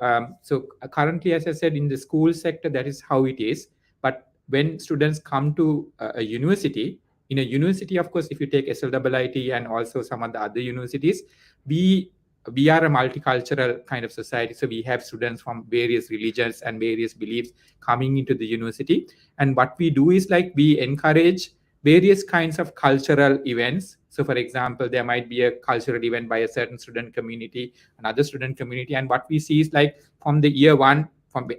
currently, as I said, in the school sector, that is how it is. But when students come to a university, in a university, of course, if you take SLIIT and also some of the other universities, we are a multicultural kind of society. So we have students from various religions and various beliefs coming into the university. And what we do is like we encourage various kinds of cultural events. So for example, there might be a cultural event by a certain student community, another student community. And what we see is like from the year one,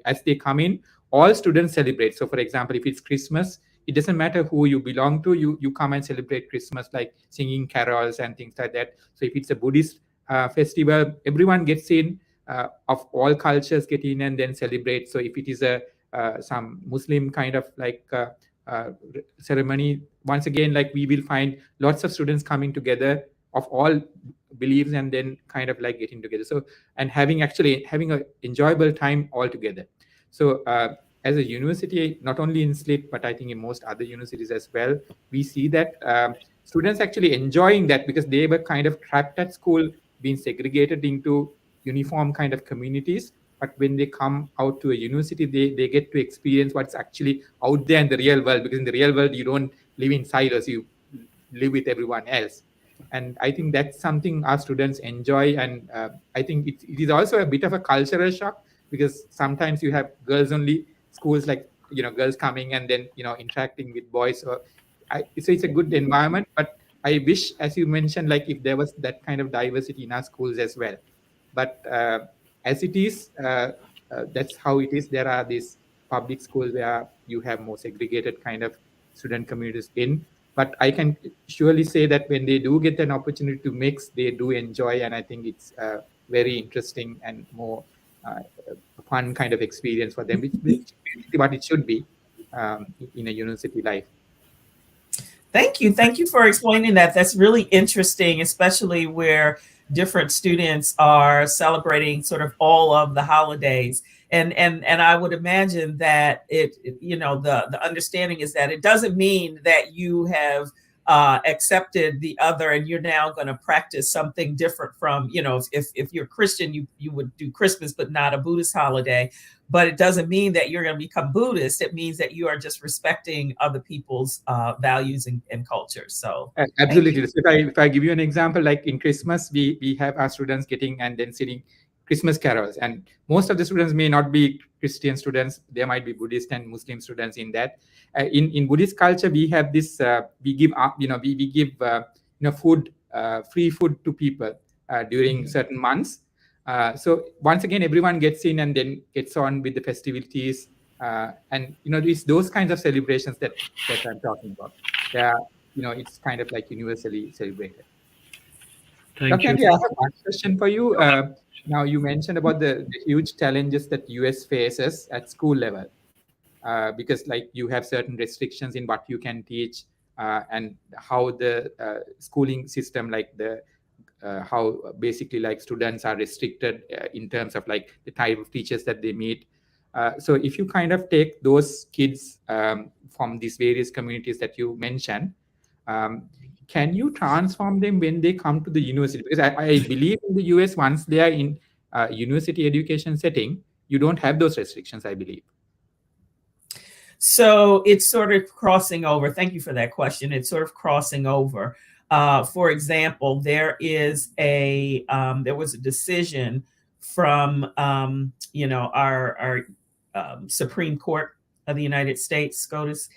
as they come in, all students celebrate. So for example, if it's Christmas, it doesn't matter who you belong to, you come and celebrate Christmas, like singing carols and things like that. So if it's a Buddhist festival, everyone gets in, of all cultures get in and then celebrate. So if it is a some Muslim kind of like ceremony, once again, like we will find lots of students coming together of all beliefs and then kind of like getting together. So and having a enjoyable time all together. So as a university, not only in SLIT, but I think in most other universities as well, we see that students actually enjoying that, because they were kind of trapped at school, being segregated into uniform kind of communities. But when they come out to a university, they get to experience what's actually out there in the real world, because in the real world, you don't live in silos, you live with everyone else. And I think that's something our students enjoy. And I think it is also a bit of a cultural shock, because sometimes you have girls only schools, like girls coming and then interacting with boys. So it's a good environment. But I wish, as you mentioned, like if there was that kind of diversity in our schools as well. But as it is, that's how it is. There are these public schools where you have more segregated kind of student communities in. But I can surely say that when they do get an opportunity to mix, they do enjoy. And I think it's very interesting and more fun kind of experience for them, which is what it should be in a university life. Thank you. Thank you for explaining that. That's really interesting, especially where different students are celebrating sort of all of the holidays. And I would imagine that the understanding is that it doesn't mean that you have accepted the other and you're now going to practice something different from, if you're Christian, you would do Christmas, but not a Buddhist holiday. But it doesn't mean that you're going to become Buddhist. It means that you are just respecting other people's values and cultures. So absolutely. So if I give you an example, like in Christmas, we have our students getting and then singing Christmas carols, and most of the students may not be Christian students. There might be Buddhist and Muslim students in that. In Buddhist culture, we have this. We give we give food, free food to people during certain months. So once again, everyone gets in and then gets on with the festivities, and it's those kinds of celebrations that I'm talking about. Where it's kind of like universally celebrated. Thank Dr. you. Andy, I have one question for you. Now, you mentioned about the huge challenges that US faces at school level, because like you have certain restrictions in what you can teach, and how the schooling system, like how basically like students are restricted in terms of like the type of teachers that they meet. So if you kind of take those kids from these various communities that you mentioned, can you transform them when they come to the university? Because I believe in the US, once they are in university education setting, you don't have those restrictions, I believe. So it's sort of crossing over. Thank you for that question. It's sort of crossing over. For example, there was a decision from our Supreme Court of the United States, SCOTUS,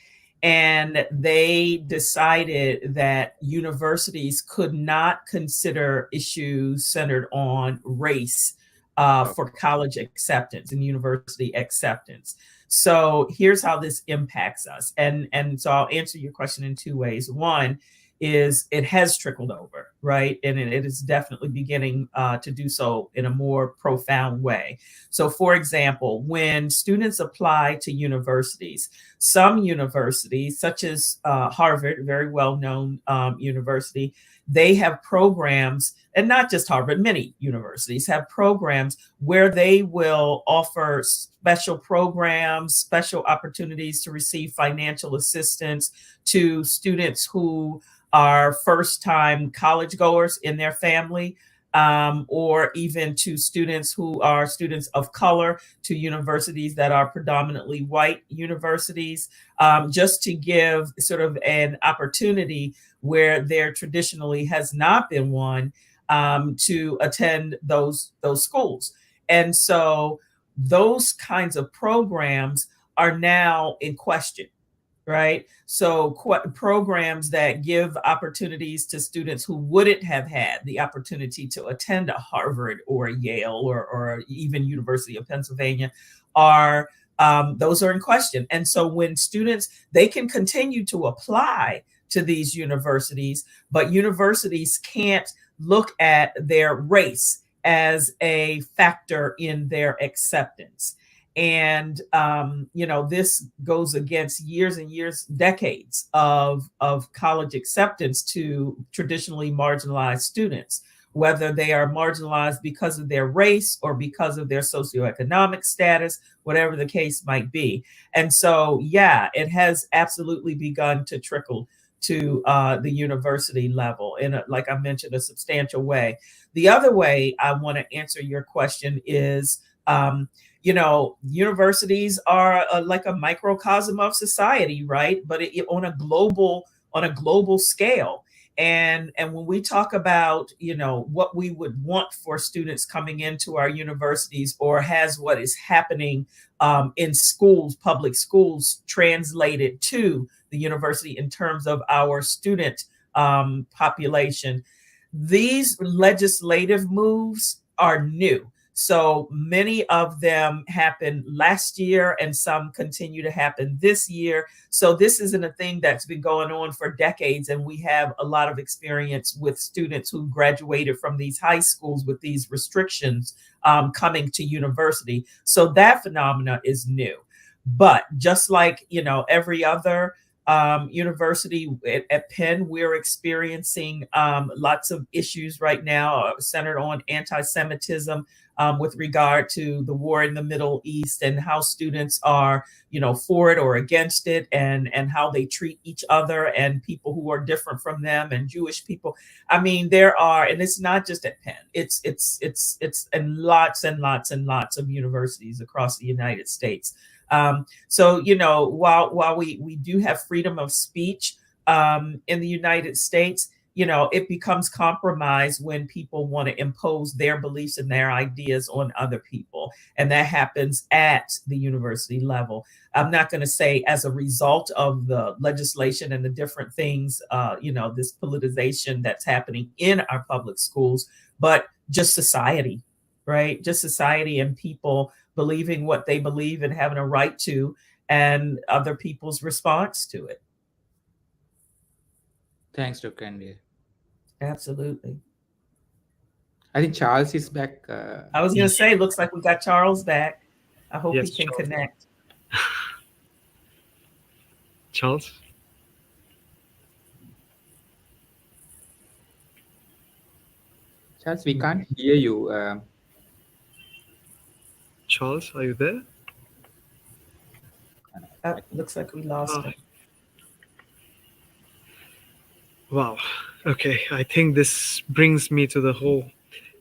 And they decided that universities could not consider issues centered on race for college acceptance and university acceptance. So here's how this impacts us. And so I'll answer your question in two ways. One is it has trickled over, right? And it is definitely beginning to do so in a more profound way. So, for example, when students apply to universities, some universities, such as Harvard, very well known university, they have programs, and not just Harvard, many universities have programs where they will offer special programs, special opportunities to receive financial assistance to students who are first time college goers in their family, or even to students who are students of color, to universities that are predominantly white universities, just to give sort of an opportunity where there traditionally has not been one, to attend those schools. And so those kinds of programs are now in question, right? So programs that give opportunities to students who wouldn't have had the opportunity to attend a Harvard or a Yale or even University of Pennsylvania are those are in question. And so when students, they can continue to apply to these universities, but universities can't look at their race as a factor in their acceptance. And this goes against years and years, decades of college acceptance to traditionally marginalized students, whether they are marginalized because of their race or because of their socioeconomic status, whatever the case might be. And so, yeah, it has absolutely begun to trickle to the university level in, like I mentioned, a substantial way. The other way I want to answer your question is, universities are like a microcosm of society, right? But on a global scale. And when we talk about, what we would want for students coming into our universities, or has what is happening in schools, public schools, translated to the university in terms of our student population, these legislative moves are new. So many of them happened last year and some continue to happen this year. So this isn't a thing that's been going on for decades. And we have a lot of experience with students who graduated from these high schools with these restrictions coming to university. So that phenomena is new. But just like, every other university at Penn, we're experiencing lots of issues right now centered on anti-Semitism, with regard to the war in the Middle East and how students are, for it or against it, and how they treat each other and people who are different from them and Jewish people. I mean, there are, and it's not just at Penn. It's in lots and lots and lots of universities across the United States. So, while we do have freedom of speech in the United States, it becomes compromised when people want to impose their beliefs and their ideas on other people. And that happens at the university level. I'm not going to say as a result of the legislation and the different things, this politicization that's happening in our public schools, but just society, right? Just society and people believing what they believe and having a right to, and other people's response to it. Thanks, Dr. Andy. Absolutely. I think Charles is back. I was going to say, looks like we got Charles back. I hope Yes, he can Charles. connect. Charles? Charles, we can't hear you. Charles, are you there? Looks like we lost him. Wow. Okay. I think this brings me to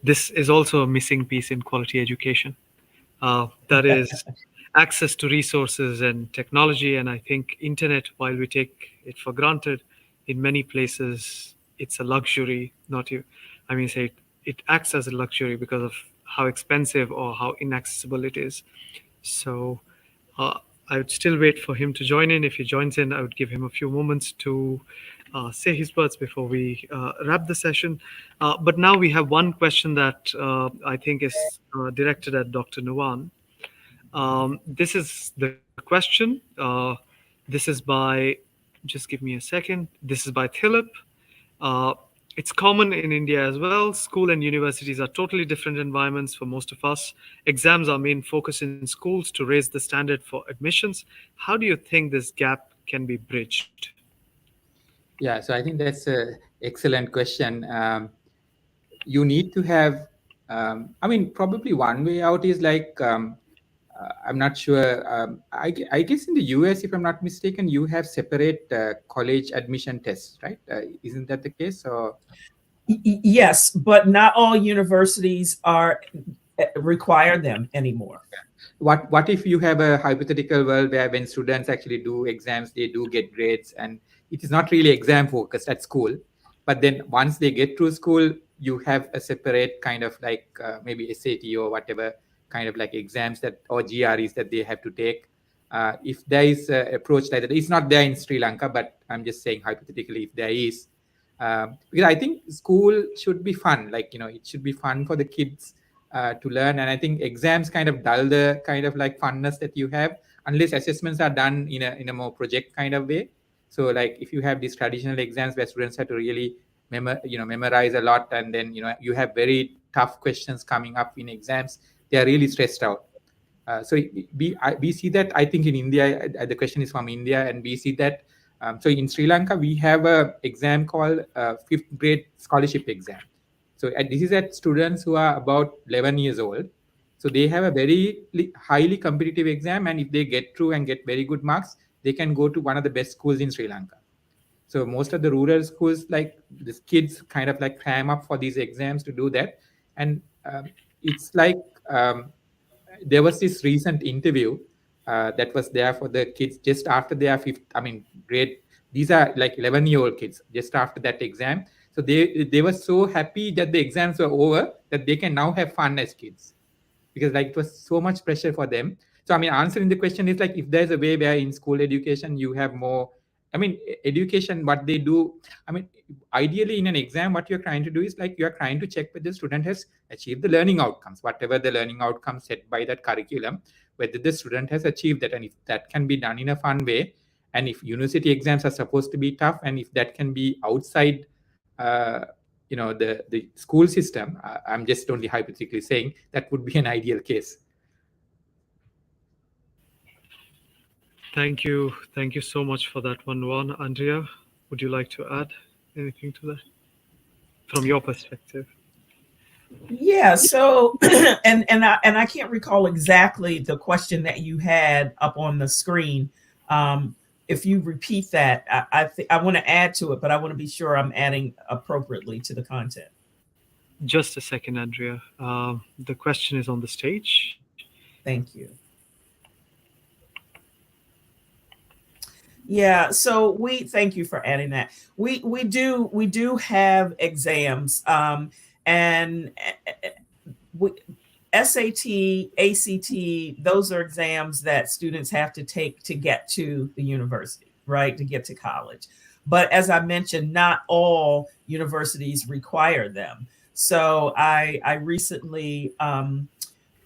this is also a missing piece in quality education. That is access to resources and technology. And I think internet, while we take it for granted, in many places, it's a luxury, it acts as a luxury because of how expensive or how inaccessible it is. So I would still wait for him to join in. If he joins in, I would give him a few moments to say his words before we wrap the session. But now we have one question that I think is directed at Dr. Nuwan. This is the question. This is by, just give me a second. This is by Philip. Uh, it's common in India as well. School and universities are totally different environments for most of us. Exams are main focus in schools to raise the standard for admissions. How do you think this gap can be bridged? Yeah, so I think that's an excellent question. You need to have, I mean, probably one way out is like, I'm not sure. I guess in the US, if I'm not mistaken, you have separate college admission tests, right? Isn't that the case? Or Yes, but not all universities are require them anymore. what if you have a hypothetical world where when students actually do exams, they do get grades, and it is not really exam focused at school, but then once they get through school, you have a separate kind of like maybe SAT or whatever kind of like exams that or GREs that they have to take. If there is an approach like that, it's not there in Sri Lanka, but I'm just saying hypothetically if there is, because I think school should be fun, like it should be fun for the kids to learn. And I think exams kind of dull the kind of like funness that you have unless assessments are done in a more project kind of way. So like if you have these traditional exams where students have to really memorize a lot, and then you have very tough questions coming up in exams, they are really stressed out. So we see that, I think in India, the question is from India, and we see that. So in Sri Lanka, we have a exam called fifth grade scholarship exam. So this is at students who are about 11 years old. So they have a very highly competitive exam, and if they get through and get very good marks, they can go to one of the best schools in Sri Lanka. So most of the rural schools, like these kids, kind of like cram up for these exams to do that, and it's like there was this recent interview that was there for the kids just after their fifth, I mean, grade. These are like 11-year-old kids just after that exam. So they were so happy that the exams were over that they can now have fun as kids, because like it was so much pressure for them. So I mean, answering the question is like if there's a way where in school education you have more, I mean, education, what they do, I mean, ideally in an exam, what you're trying to do is like you're trying to check whether the student has achieved the learning outcomes, whatever the learning outcomes set by that curriculum, whether the student has achieved that. And if that can be done in a fun way, and if university exams are supposed to be tough, and if that can be outside the school system, I'm just only hypothetically saying that would be an ideal case. Thank you so much for that one, Juan. Andrea, would you like to add anything to that from your perspective? Yeah. So, and I can't recall exactly the question that you had up on the screen. If you repeat that, I want to add to it, but I want to be sure I'm adding appropriately to the content. Just a second, Andrea. The question is on the stage. Thank you. Yeah, so we thank you for adding that. We do have exams, and we, SAT, ACT, those are exams that students have to take to get to the university, right? To get to college. But as I mentioned, not all universities require them. So I recently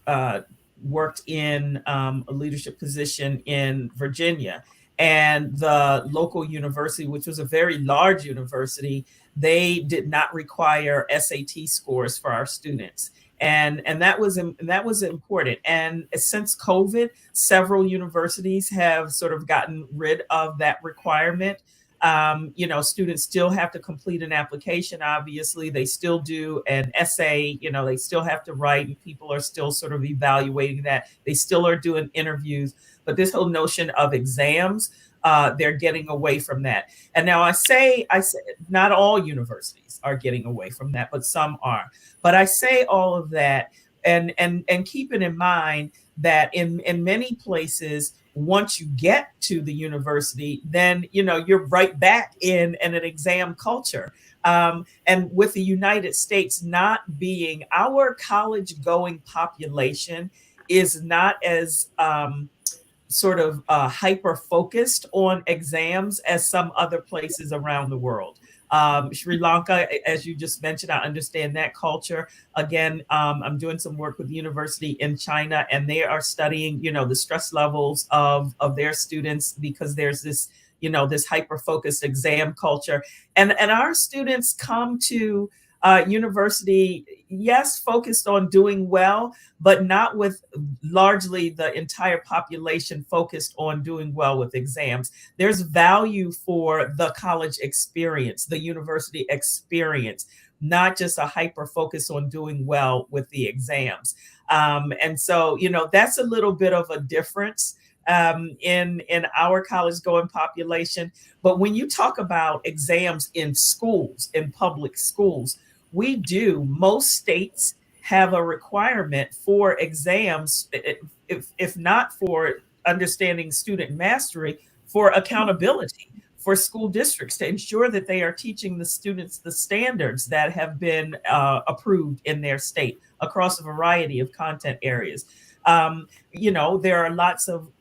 worked in a leadership position in Virginia. And the local university, which was a very large university, they did not require SAT scores for our students. And that was important. And since COVID, several universities have sort of gotten rid of that requirement. Students still have to complete an application. Obviously, they still do an essay. They still have to write, and people are still sort of evaluating that. They still are doing interviews, but this whole notion of exams, they're getting away from that. And now I say not all universities are getting away from that, but some are. But I say all of that and keeping in mind that in many places, once you get to the university, then you're right back in an exam culture. And with the United States not being, our college going population is not as sort of hyper focused on exams as some other places around the world. Sri Lanka, as you just mentioned, I understand that culture. Again, I'm doing some work with the university in China, and they are studying, the stress levels of their students, because there's this, this hyper focused exam culture, and our students come to university, yes, focused on doing well, but not with largely the entire population focused on doing well with exams. There's value for the college experience, the university experience, not just a hyper focus on doing well with the exams. And so, that's a little bit of a difference in our college going population. But when you talk about exams in schools, in public schools, most states have a requirement for exams, if not for understanding student mastery, for accountability for school districts to ensure that they are teaching the students the standards that have been approved in their state across a variety of content areas. There are lots of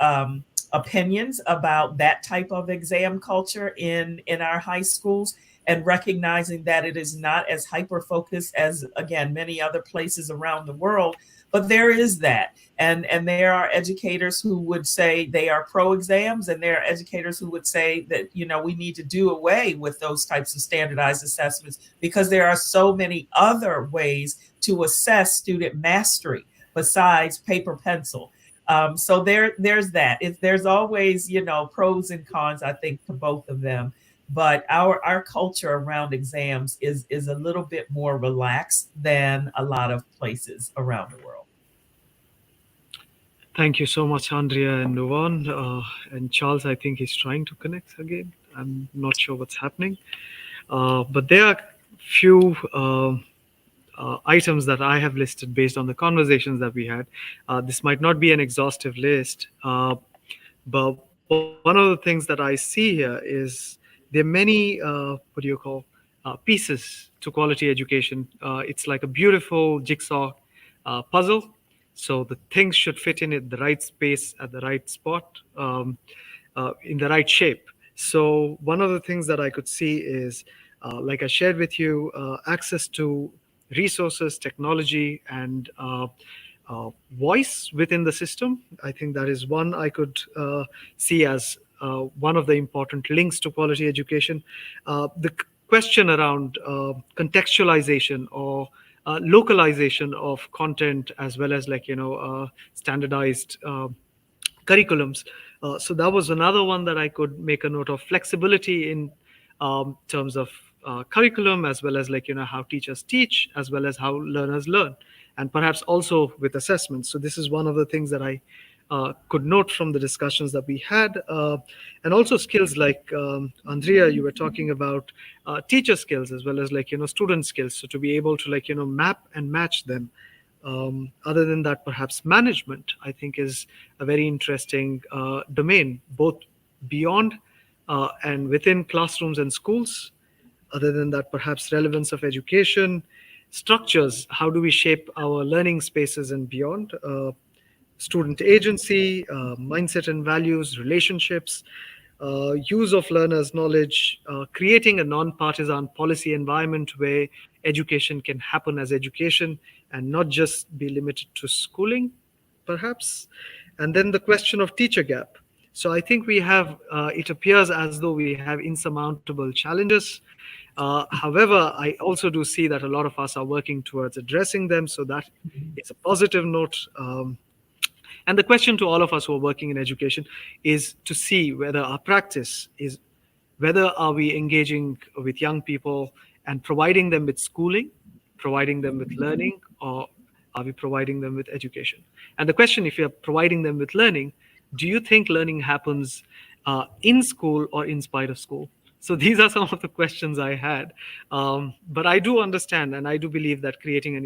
opinions about that type of exam culture in our high schools, and recognizing that it is not as hyper focused as, again, many other places around the world. But there is that. And there are educators who would say they are pro exams, and there are educators who would say that, we need to do away with those types of standardized assessments, because there are so many other ways to assess student mastery besides paper pencil. So there's that. There's always, pros and cons, I think, to both of them. But our culture around exams is a little bit more relaxed than a lot of places around the world. Thank you so much, Andrea and Nuwan. And Charles, I think he's trying to connect again. I'm not sure what's happening. But there are few items that I have listed based on the conversations that we had. This might not be an exhaustive list, but one of the things that I see here is there are many, pieces to quality education. It's like a beautiful jigsaw puzzle. So the things should fit in at the right space, at the right spot, in the right shape. So one of the things that I could see is, like I shared with you, access to resources, technology, and voice within the system. I think that is one I could see as one of the important links to quality education. The question around contextualization or localization of content, as well as standardized curriculums. So that was another one that I could make a note of. Flexibility in terms of curriculum, as well as how teachers teach, as well as how learners learn, and perhaps also with assessments. So this is one of the things that I could note from the discussions that we had, and also skills like Andrea, you were talking about teacher skills, as well as student skills. So to be able to map and match them. Other than that, perhaps management, I think, is a very interesting domain, both beyond and within classrooms and schools. Other than that, perhaps relevance of education, structures, how do we shape our learning spaces and beyond, student agency, mindset and values, relationships, use of learners' knowledge, creating a non-partisan policy environment where education can happen as education and not just be limited to schooling, perhaps. And then the question of teacher gap. So I think we have, it appears as though we have insurmountable challenges. However, I also do see that a lot of us are working towards addressing them. So that is a positive note. And the question to all of us who are working in education is to see whether our practice is, whether are we engaging with young people and providing them with schooling, providing them with learning, or are we providing them with education? And the question, if you're providing them with learning, do you think learning happens in school or in spite of school? So these are some of the questions I had. But I do understand, and I do believe that creating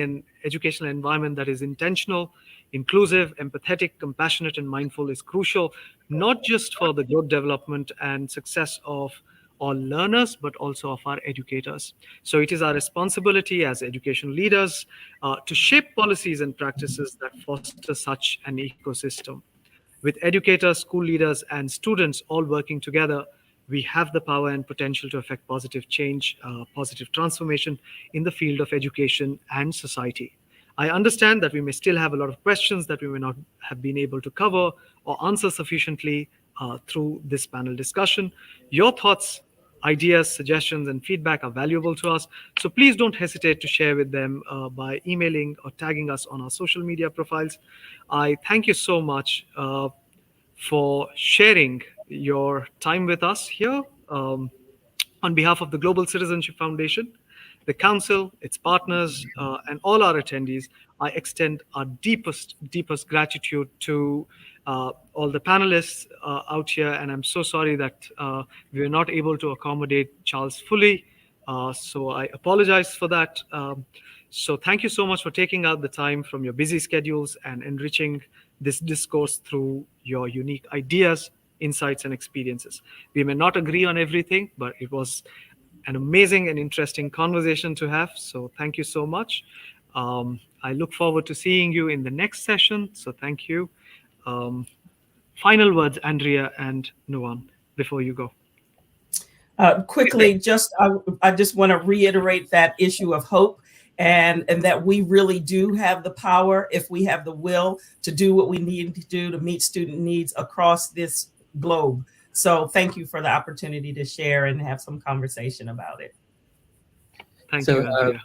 an educational environment that is intentional, inclusive, empathetic, compassionate, and mindful is crucial, not just for the growth, development, and success of all learners, but also of our educators. So it is our responsibility as education leaders to shape policies and practices that foster such an ecosystem. With educators, school leaders, and students all working together, we have the power and potential to affect positive change, positive transformation in the field of education and society. I understand that we may still have a lot of questions that we may not have been able to cover or answer sufficiently through this panel discussion. Your thoughts, ideas, suggestions, and feedback are valuable to us. So please don't hesitate to share with them by emailing or tagging us on our social media profiles. I thank you so much for sharing your time with us here. On behalf of the Global Citizenship Foundation, the Council, its partners, and all our attendees, I extend our deepest gratitude to all the panelists out here. And I'm so sorry that we were not able to accommodate Charles fully. So I apologize for that. So thank you so much for taking out the time from your busy schedules and enriching this discourse through your unique ideas, insights, and experiences. We may not agree on everything, but it was an amazing and interesting conversation to have. So thank you so much. I look forward to seeing you in the next session. So thank you. Um, Final words, Andrea and Nuwan, before you go. Quickly, I just want to reiterate that issue of hope, and that we really do have the power if we have the will to do what we need to do to meet student needs across this globe. So thank you for the opportunity to share and have some conversation about it. Thank So you, Andrea.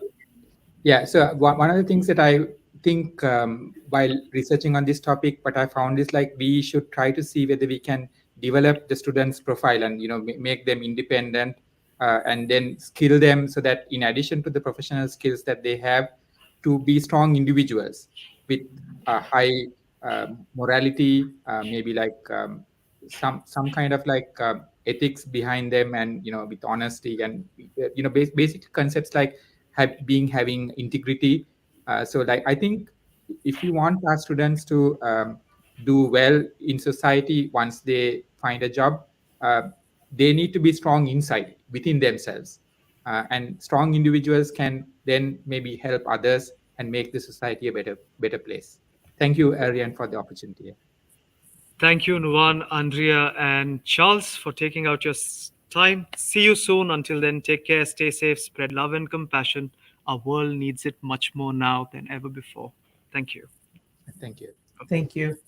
yeah, so one of the things that I think while researching on this topic, what I found is like we should try to see whether we can develop the students' profile and make them independent and then skill them so that in addition to the professional skills that they have, to be strong individuals with a high morality, maybe like some kind of like ethics behind them, and with honesty and basic concepts like having integrity. So like I think if we want our students to do well in society once they find a job, uh, they need to be strong inside within themselves, and strong individuals can then maybe help others and make the society a better place. Thank you, Ariane, for the opportunity. Thank you, Nuwan, Andrea, and Charles, for taking out your time. See you soon. Until then, take care, stay safe, spread love and compassion. Our world needs it much more now than ever before. Thank you. Thank you. Thank you.